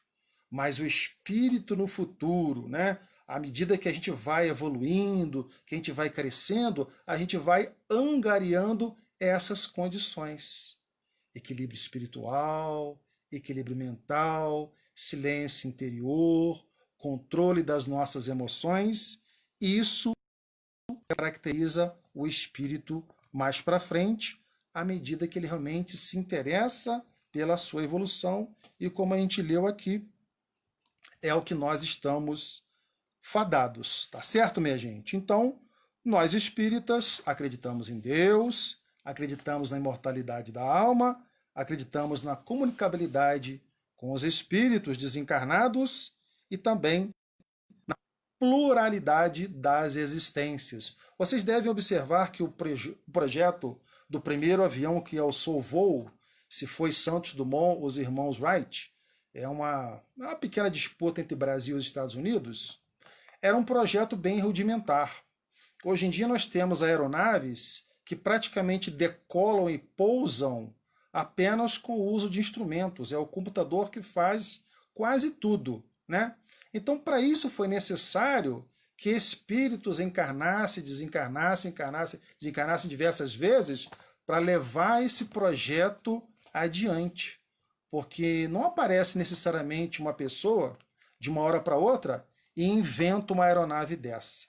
Mas o espírito no futuro, né? À medida que a gente vai evoluindo, que a gente vai crescendo, a gente vai angariando essas condições. Equilíbrio espiritual, equilíbrio mental, silêncio interior, controle das nossas emoções. Isso caracteriza o espírito mais para frente, à medida que ele realmente se interessa pela sua evolução. E como a gente leu aqui, é o que nós estamos fadados, tá certo, minha gente? Então, nós espíritas acreditamos em Deus, acreditamos na imortalidade da alma, acreditamos na comunicabilidade com os espíritos desencarnados e também na pluralidade das existências. Vocês devem observar que o projeto do primeiro avião que alçou o voo, se foi Santos Dumont ou os irmãos Wright, é uma pequena disputa entre Brasil e Estados Unidos, era um projeto bem rudimentar. Hoje em dia nós temos aeronaves que praticamente decolam e pousam apenas com o uso de instrumentos. É o computador que faz quase tudo, né? Então, para isso foi necessário que espíritos encarnassem, desencarnassem, desencarnassem diversas vezes para levar esse projeto adiante. Porque não aparece necessariamente uma pessoa, de uma hora para outra, e inventa uma aeronave dessa.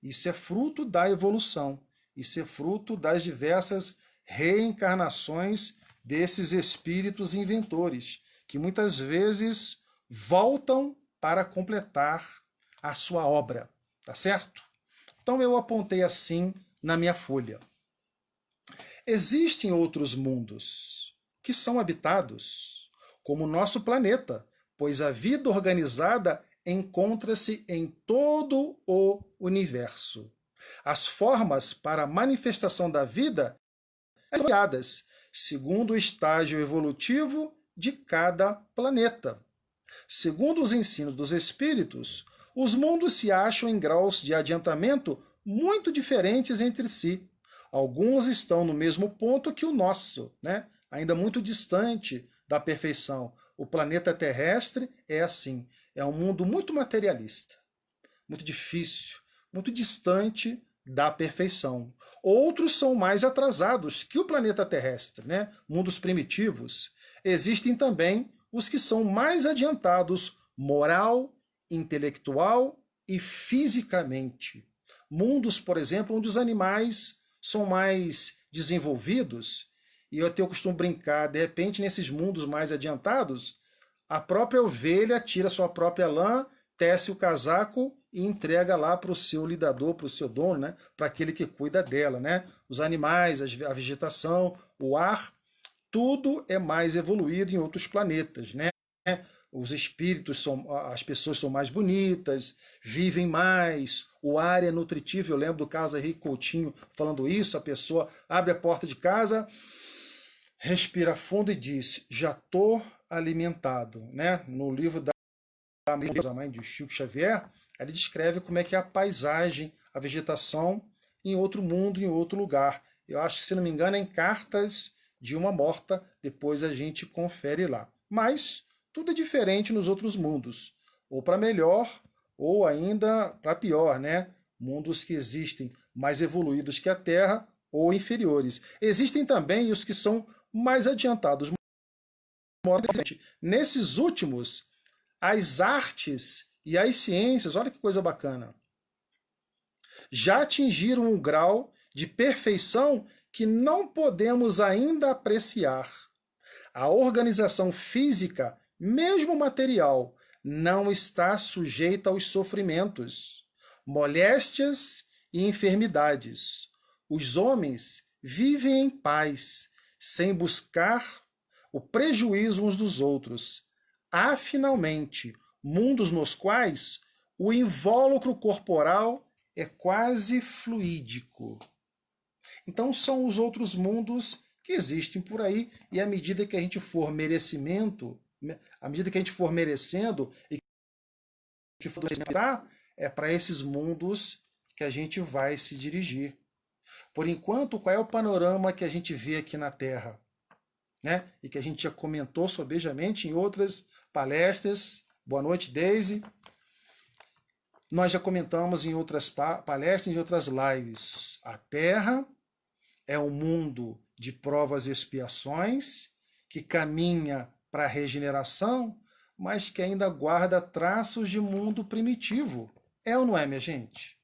Isso é fruto da evolução. Isso é fruto das diversas reencarnações desses espíritos inventores, que muitas vezes voltam para completar a sua obra. Tá certo? Então eu apontei assim na minha folha. Existem outros mundos que são habitados, como o nosso planeta, pois a vida organizada encontra-se em todo o universo. As formas para a manifestação da vida são variadas, segundo o estágio evolutivo de cada planeta. Segundo os ensinos dos espíritos, os mundos se acham em graus de adiantamento muito diferentes entre si. Alguns estão no mesmo ponto que o nosso, né? Ainda muito distante da perfeição. O planeta terrestre é assim, é um mundo muito materialista, muito difícil, muito distante da perfeição. Outros são mais atrasados que o planeta terrestre, né? Mundos primitivos. Existem também os que são mais adiantados moral, intelectual e fisicamente. Mundos, por exemplo, onde os animais são mais desenvolvidos, e eu até costumo brincar, de repente, nesses mundos mais adiantados, a própria ovelha tira sua própria lã, tece o casaco e entrega lá para o seu lidador, para o seu dono, né? Para aquele que cuida dela, né? Os animais, a vegetação, o ar, tudo é mais evoluído em outros planetas, né? Os espíritos são, as pessoas são mais bonitas, vivem mais, o ar é nutritivo. Eu lembro do caso Henrique Coutinho falando isso, a pessoa abre a porta de casa, respira fundo e diz, já estou alimentado, né? No livro da mãe de Chico Xavier, ele descreve como é que é a paisagem, a vegetação em outro mundo, em outro lugar. Eu acho que, se não me engano, é em Cartas de uma Morta, depois a gente confere lá. Mas tudo é diferente nos outros mundos, ou para melhor, ou ainda para pior, né? Mundos que existem mais evoluídos que a Terra ou inferiores. Existem também os que são mais adiantados. Nesses últimos, as artes e as ciências, olha que coisa bacana, já atingiram um grau de perfeição que não podemos ainda apreciar. A organização física, mesmo material, não está sujeita aos sofrimentos, moléstias e enfermidades. Os homens vivem em paz, sem buscar o prejuízo uns dos outros. Há, finalmente, mundos nos quais o invólucro corporal é quase fluídico. Então são os outros mundos que existem por aí, e à medida que a gente for merecimento, à medida que a gente for merecendo e que for é para esses mundos que a gente vai se dirigir. Por enquanto, qual é o panorama que a gente vê aqui na Terra? Né? E que a gente já comentou sobejamente em outras palestras. Boa noite, Daisy. Nós já comentamos em outras palestras, em outras lives. A Terra é um mundo de provas e expiações, que caminha para a regeneração, mas que ainda guarda traços de mundo primitivo. É ou não é, minha gente?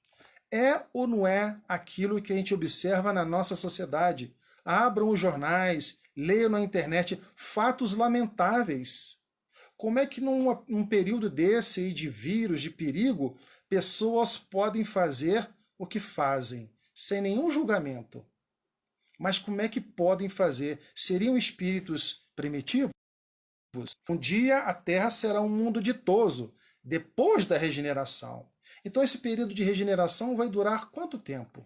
É ou não é aquilo que a gente observa na nossa sociedade? Abram os jornais, leiam na internet fatos lamentáveis. Como é que num período desse aí de vírus, de perigo, pessoas podem fazer o que fazem, sem nenhum julgamento? Mas como é que podem fazer? Seriam espíritos primitivos? Um dia a Terra será um mundo ditoso, depois da regeneração. Então esse período de regeneração vai durar quanto tempo?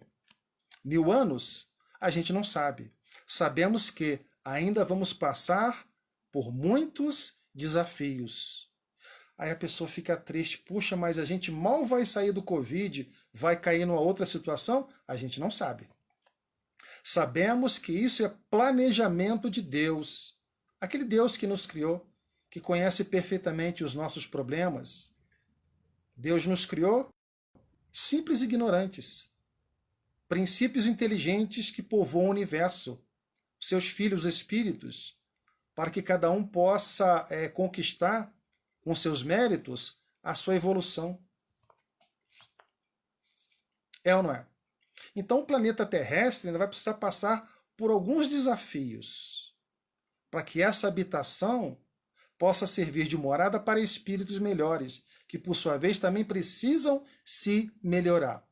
1000 anos? A gente não sabe. Sabemos que ainda vamos passar por muitos desafios. Aí a pessoa fica triste, puxa, mas a gente mal vai sair do Covid, vai cair numa outra situação? A gente não sabe. Sabemos que isso é planejamento de Deus, aquele Deus que nos criou, que conhece perfeitamente os nossos problemas. Deus nos criou simples ignorantes, princípios inteligentes que povoam o universo, seus filhos espíritos, para que cada um possa conquistar, com seus méritos, a sua evolução. É ou não é? Então o planeta terrestre ainda vai precisar passar por alguns desafios para que essa habitação possa servir de morada para espíritos melhores, que por sua vez também precisam se melhorar.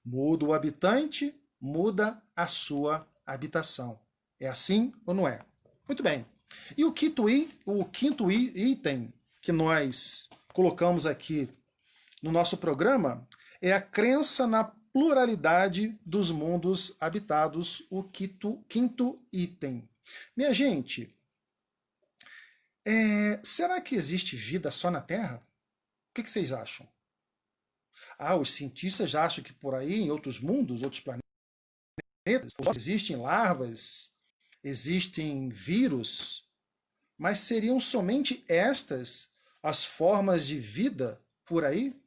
Muda o habitante, muda a sua habitação. É assim ou não é? Muito bem. E o quinto item que nós colocamos aqui no nosso programa é a crença na pluralidade dos mundos habitados, o quinto item. Minha gente, será que existe vida só na Terra? O que vocês acham? Ah, os cientistas já acham que por aí, em outros mundos, outros planetas, existem larvas, existem vírus, mas seriam somente estas as formas de vida por aí?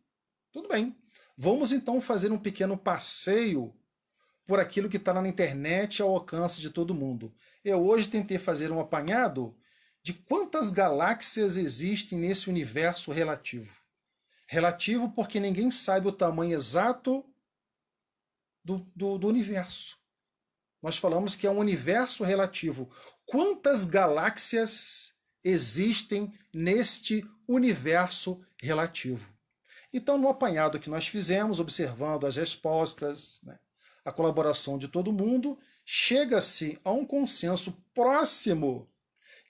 Tudo bem. Vamos então fazer um pequeno passeio por aquilo que está na internet ao alcance de todo mundo. Eu hoje tentei fazer um apanhado de quantas galáxias existem nesse universo relativo. Relativo porque ninguém sabe o tamanho exato do universo. Nós falamos que é um universo relativo. Quantas galáxias existem neste universo relativo? Então, no apanhado que nós fizemos, observando as respostas, né, a colaboração de todo mundo, chega-se a um consenso próximo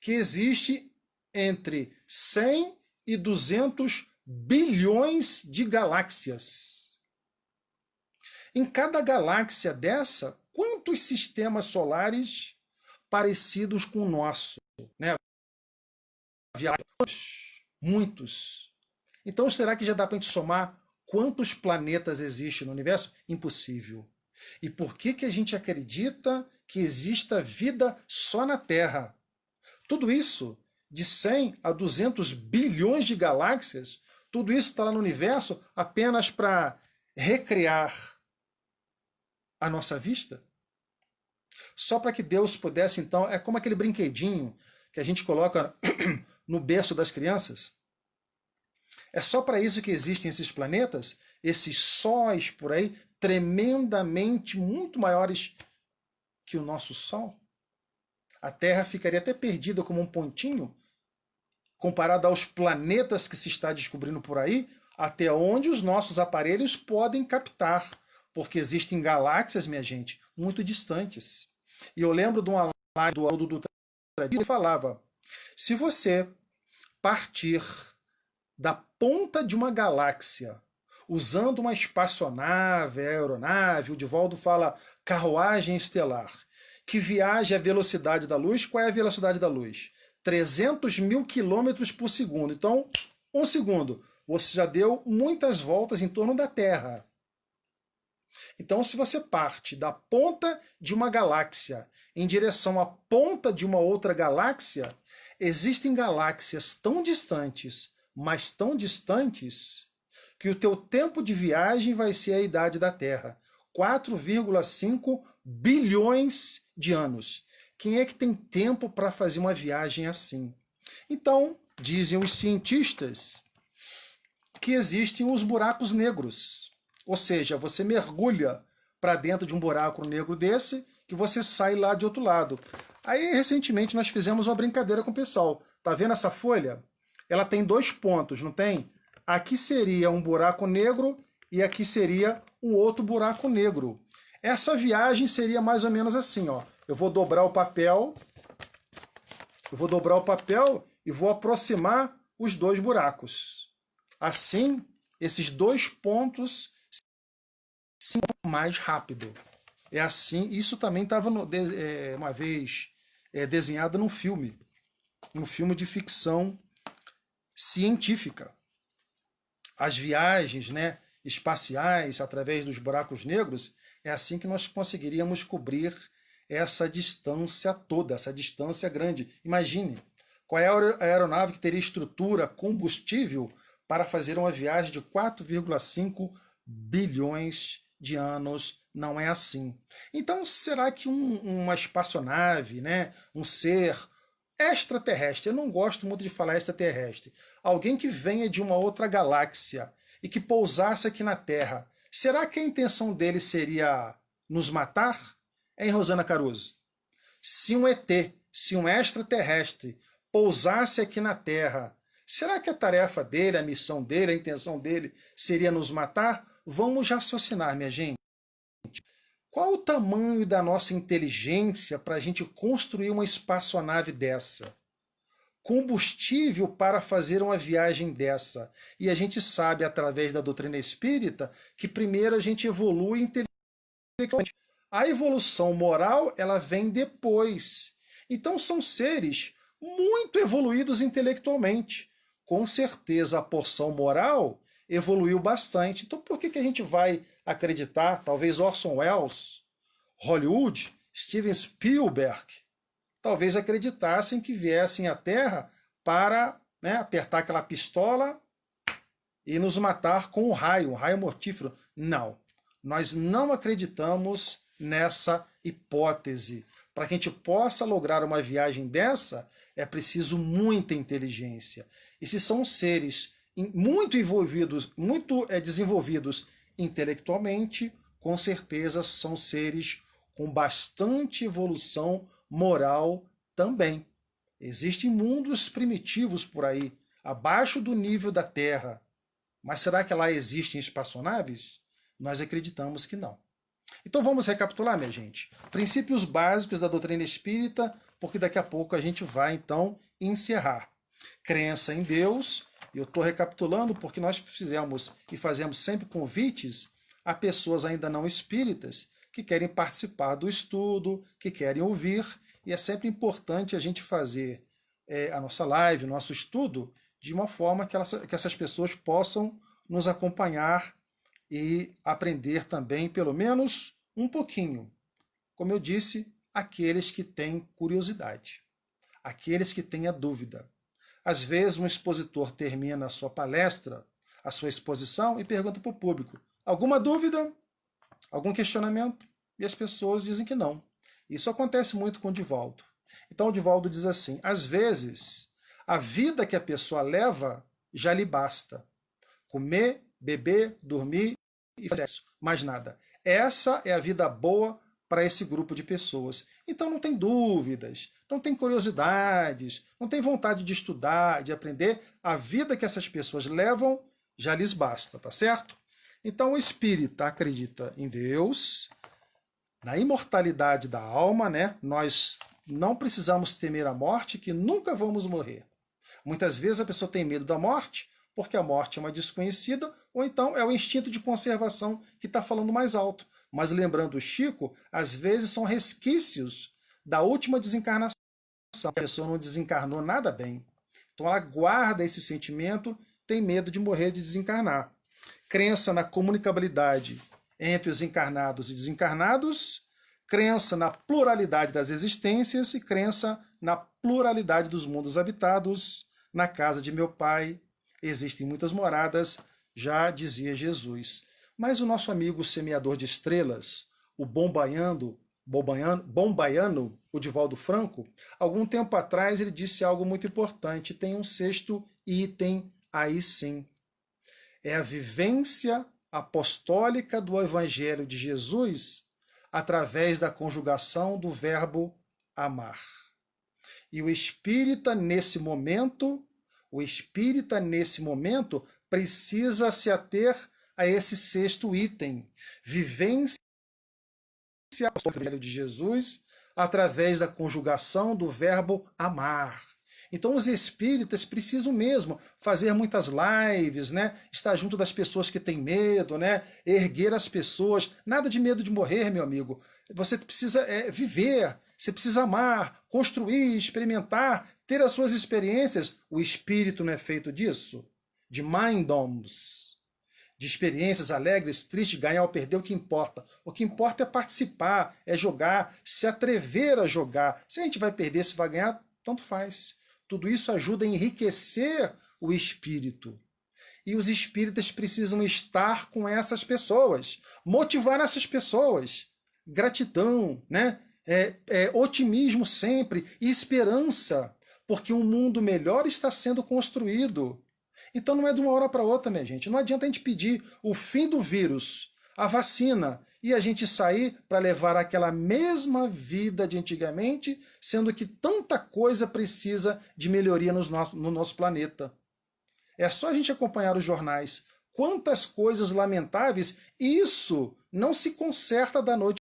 que existe entre 100 e 200 bilhões de galáxias. Em cada galáxia dessa, quantos sistemas solares parecidos com o nosso? Né? Muitos. Então, será que já dá para a gente somar quantos planetas existem no universo? Impossível. E por que a gente acredita que exista vida só na Terra? Tudo isso, de 100 a 200 bilhões de galáxias, tudo isso está lá no universo apenas para recriar a nossa vista? Só para que Deus pudesse, então, é como aquele brinquedinho que a gente coloca no berço das crianças. É só para isso que existem esses planetas, esses sóis por aí, tremendamente muito maiores que o nosso Sol. A Terra ficaria até perdida como um pontinho, comparado aos planetas que se está descobrindo por aí, até onde os nossos aparelhos podem captar, porque existem galáxias, minha gente, muito distantes. E eu lembro de uma live do Aldo Dutra que falava, se você partir da ponta de uma galáxia usando uma espaçonave, aeronave, o Divaldo fala carruagem estelar, que viaja à velocidade da luz. Qual é a velocidade da luz? 300 mil quilômetros por segundo. Então, um segundo, você já deu muitas voltas em torno da Terra. Então, se você parte da ponta de uma galáxia em direção à ponta de uma outra galáxia, existem galáxias tão distantes, mas tão distantes, que o teu tempo de viagem vai ser a idade da Terra. 4,5 bilhões de anos. Quem é que tem tempo para fazer uma viagem assim? Então, dizem os cientistas que existem os buracos negros. Ou seja, você mergulha para dentro de um buraco negro desse, que você sai lá de outro lado. Aí, recentemente, nós fizemos uma brincadeira com o pessoal. Tá vendo essa folha? Ela tem 2 pontos, não tem? Aqui seria um buraco negro e aqui seria um outro buraco negro. Essa viagem seria mais ou menos assim, ó. Eu vou dobrar o papel, e vou aproximar os 2 buracos. Assim, esses 2 pontos são mais rápido. É assim, isso também estava uma vez desenhado num filme de ficção científica. As viagens, né, espaciais através dos buracos negros, é assim que nós conseguiríamos cobrir essa distância toda, essa distância grande. Imagine, qual é a aeronave que teria estrutura, combustível para fazer uma viagem de 4,5 bilhões de anos? Não é assim. Então, será que uma espaçonave, né, um ser extraterrestre, eu não gosto muito de falar extraterrestre, alguém que venha de uma outra galáxia e que pousasse aqui na Terra, será que a intenção dele seria nos matar? Hein, Rosana Caruso? Se um ET, se um extraterrestre pousasse aqui na Terra, será que a tarefa dele, a missão dele, a intenção dele seria nos matar? Vamos raciocinar, minha gente. Qual o tamanho da nossa inteligência para a gente construir uma espaçonave dessa? Combustível para fazer uma viagem dessa? E a gente sabe, através da doutrina espírita, que primeiro a gente evolui intelectualmente. A evolução moral, ela vem depois. Então são seres muito evoluídos intelectualmente. Com certeza a porção moral evoluiu bastante. Então por que a gente vai acreditar, talvez Orson Welles, Hollywood, Steven Spielberg, talvez acreditassem que viessem à Terra para, né, apertar aquela pistola e nos matar com um raio mortífero? Não, nós não acreditamos nessa hipótese. Para que a gente possa lograr uma viagem dessa, é preciso muita inteligência. E se são seres muito envolvidos, muito desenvolvidos intelectualmente, com certeza são seres com bastante evolução moral também. Existem mundos primitivos por aí, abaixo do nível da Terra. Mas será que lá existem espaçonaves? Nós acreditamos que não. Então vamos recapitular, minha gente. Princípios básicos da doutrina espírita, porque daqui a pouco a gente vai, então, encerrar. Crença em Deus. Eu estou recapitulando porque nós fizemos e fazemos sempre convites a pessoas ainda não espíritas que querem participar do estudo, que querem ouvir, e é sempre importante a gente fazer a nossa live, o nosso estudo, de uma forma que essas pessoas possam nos acompanhar e aprender também, pelo menos, um pouquinho. Como eu disse, aqueles que têm curiosidade, aqueles que têm a dúvida. Às vezes, um expositor termina a sua palestra, a sua exposição, e pergunta para o público: alguma dúvida? Algum questionamento? E as pessoas dizem que não. Isso acontece muito com o Divaldo. Então, o Divaldo diz assim: às vezes, a vida que a pessoa leva já lhe basta. Comer, beber, dormir e fazer sexo. Mais nada. Essa é a vida boa para esse grupo de pessoas. Então não tem dúvidas, não tem curiosidades, não tem vontade de estudar, de aprender. A vida que essas pessoas levam já lhes basta, tá certo? Então o espírita acredita em Deus, na imortalidade da alma, né? Nós não precisamos temer a morte, que nunca vamos morrer. Muitas vezes a pessoa tem medo da morte, porque a morte é uma desconhecida, ou então é o instinto de conservação que está falando mais alto. Mas lembrando o Chico, às vezes são resquícios da última desencarnação. A pessoa não desencarnou nada bem. Então ela guarda esse sentimento, tem medo de morrer, de desencarnar. Crença na comunicabilidade entre os encarnados e desencarnados, crença na pluralidade das existências e crença na pluralidade dos mundos habitados. Na casa de meu pai existem muitas moradas, já dizia Jesus. Mas o nosso amigo semeador de estrelas, o bombaiano, o Divaldo Franco, algum tempo atrás ele disse algo muito importante. Tem um sexto item aí sim. É a vivência apostólica do Evangelho de Jesus através da conjugação do verbo amar. E o espírita, nesse momento, precisa se ater a esse sexto item. Vivência apostólica do Evangelho de Jesus através da conjugação do verbo amar. Então os espíritas precisam mesmo fazer muitas lives, né? Estar junto das pessoas que têm medo, né? Erguer as pessoas. Nada de medo de morrer, meu amigo. Você precisa viver, você precisa amar, construir, experimentar, ter as suas experiências. O espírito não é feito disso? De mind-doms, de experiências alegres, tristes, ganhar ou perder, o que importa? O que importa é participar, é jogar, se atrever a jogar. Se a gente vai perder, se vai ganhar, tanto faz. Tudo isso ajuda a enriquecer o espírito. E os espíritas precisam estar com essas pessoas, motivar essas pessoas. Gratidão, né? Otimismo sempre e esperança, porque um mundo melhor está sendo construído. Então não é de uma hora para outra, minha gente. Não adianta a gente pedir o fim do vírus, a vacina, e a gente sair para levar aquela mesma vida de antigamente, sendo que tanta coisa precisa de melhoria no nosso planeta. É só a gente acompanhar os jornais. Quantas coisas lamentáveis, isso não se conserta da noite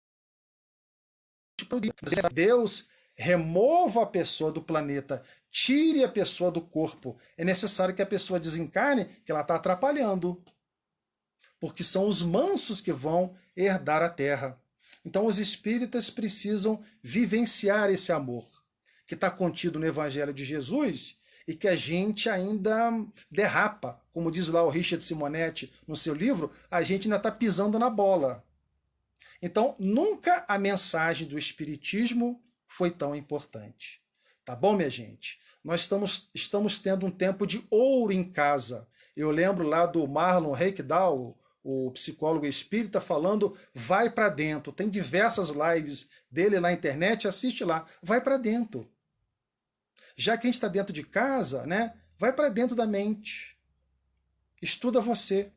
para o dia. Deus remova a pessoa do planeta, tire a pessoa do corpo. É necessário que a pessoa desencarne, que ela está atrapalhando. Porque são os mansos que vão herdar a terra. Então os espíritas precisam vivenciar esse amor que está contido no Evangelho de Jesus e que a gente ainda derrapa. Como diz lá o Richard Simonetti no seu livro, a gente ainda está pisando na bola. Então, nunca a mensagem do Espiritismo foi tão importante. Tá bom, minha gente? Nós estamos tendo um tempo de ouro em casa. Eu lembro lá do Marlon Reikdal, o psicólogo espírita, falando, vai para dentro. Tem diversas lives dele na internet, assiste lá. Vai para dentro. Já que a gente está dentro de casa, né? Vai para dentro da mente. Estuda você.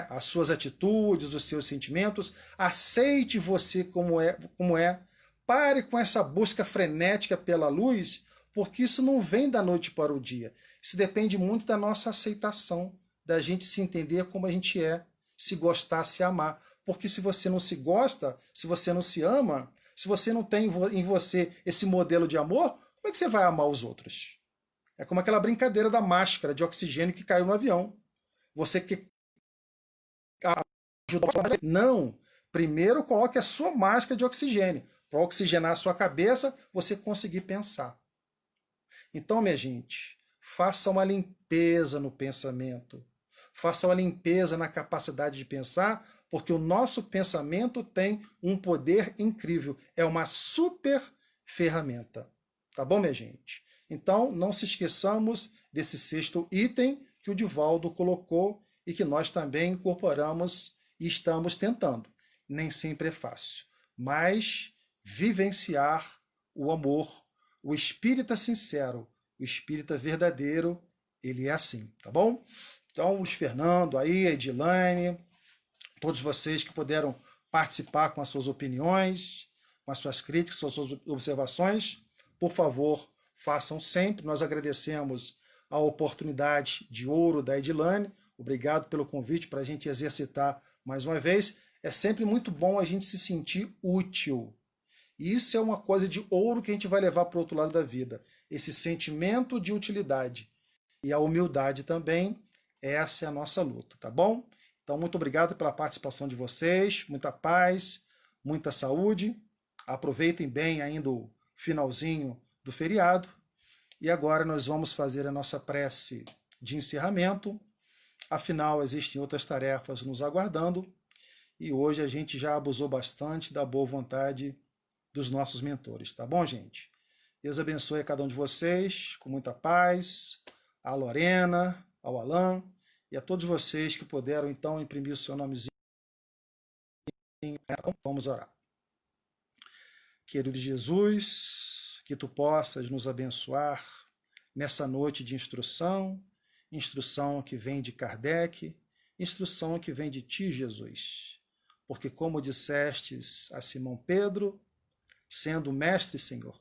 As suas atitudes, os seus sentimentos. Aceite você como é. Pare com essa busca frenética pela luz, porque isso não vem da noite para o dia. Isso depende muito da nossa aceitação, da gente se entender como a gente é, se gostar, se amar. Porque se você não se gosta, se você não se ama, se você não tem em você esse modelo de amor, como é que você vai amar os outros? É como aquela brincadeira da máscara de oxigênio que caiu no avião. Você que ajudou. Não! Primeiro coloque a sua máscara de oxigênio, para oxigenar a sua cabeça, você conseguir pensar. Então, minha gente, faça uma limpeza no pensamento. Faça uma limpeza na capacidade de pensar, porque o nosso pensamento tem um poder incrível. É uma super ferramenta. Tá bom, minha gente? Então, não se esqueçamos desse sexto item que o Divaldo colocou e que nós também incorporamos e estamos tentando. Nem sempre é fácil, mas vivenciar o amor, o espírita sincero, o espírita verdadeiro, ele é assim, tá bom? Então, Luiz Fernando, aí, a Edilane, todos vocês que puderam participar com as suas opiniões, com as suas críticas, com as suas observações, por favor, façam sempre. Nós agradecemos a oportunidade de ouro da Edilane. Obrigado pelo convite para a gente exercitar mais uma vez. É sempre muito bom a gente se sentir útil. E isso é uma coisa de ouro que a gente vai levar para o outro lado da vida. Esse sentimento de utilidade. E a humildade também. Essa é a nossa luta, tá bom? Então, muito obrigado pela participação de vocês. Muita paz, muita saúde. Aproveitem bem ainda o finalzinho do feriado. E agora nós vamos fazer a nossa prece de encerramento. Afinal, existem outras tarefas nos aguardando. E hoje a gente já abusou bastante da boa vontade dos nossos mentores, tá bom, gente? Deus abençoe a cada um de vocês, com muita paz, a Lorena, ao Alan, e a todos vocês que puderam, então, imprimir o seu nomezinho. Vamos orar. Querido Jesus, que tu possas nos abençoar nessa noite de instrução, instrução que vem de Kardec, instrução que vem de ti, Jesus. Porque, como dissestes a Simão Pedro, sendo mestre, Senhor,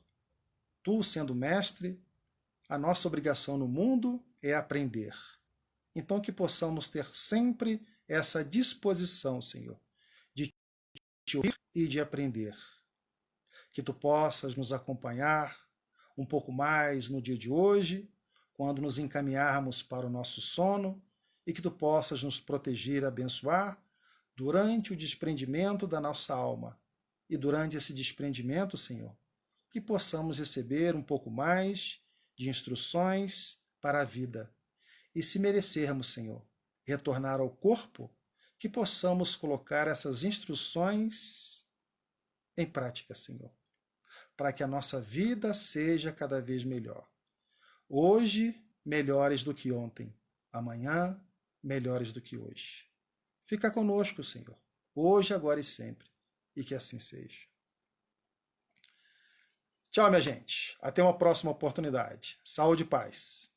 tu sendo mestre, a nossa obrigação no mundo é aprender. Então que possamos ter sempre essa disposição, Senhor, de te ouvir e de aprender. Que tu possas nos acompanhar um pouco mais no dia de hoje, quando nos encaminharmos para o nosso sono, e que tu possas nos proteger e abençoar durante o desprendimento da nossa alma. E durante esse desprendimento, Senhor, que possamos receber um pouco mais de instruções para a vida. E se merecermos, Senhor, retornar ao corpo, que possamos colocar essas instruções em prática, Senhor, para que a nossa vida seja cada vez melhor. Hoje, melhores do que ontem. Amanhã, melhores do que hoje. Fica conosco, Senhor, hoje, agora e sempre. E que assim seja. Tchau, minha gente. Até uma próxima oportunidade. Saúde e paz.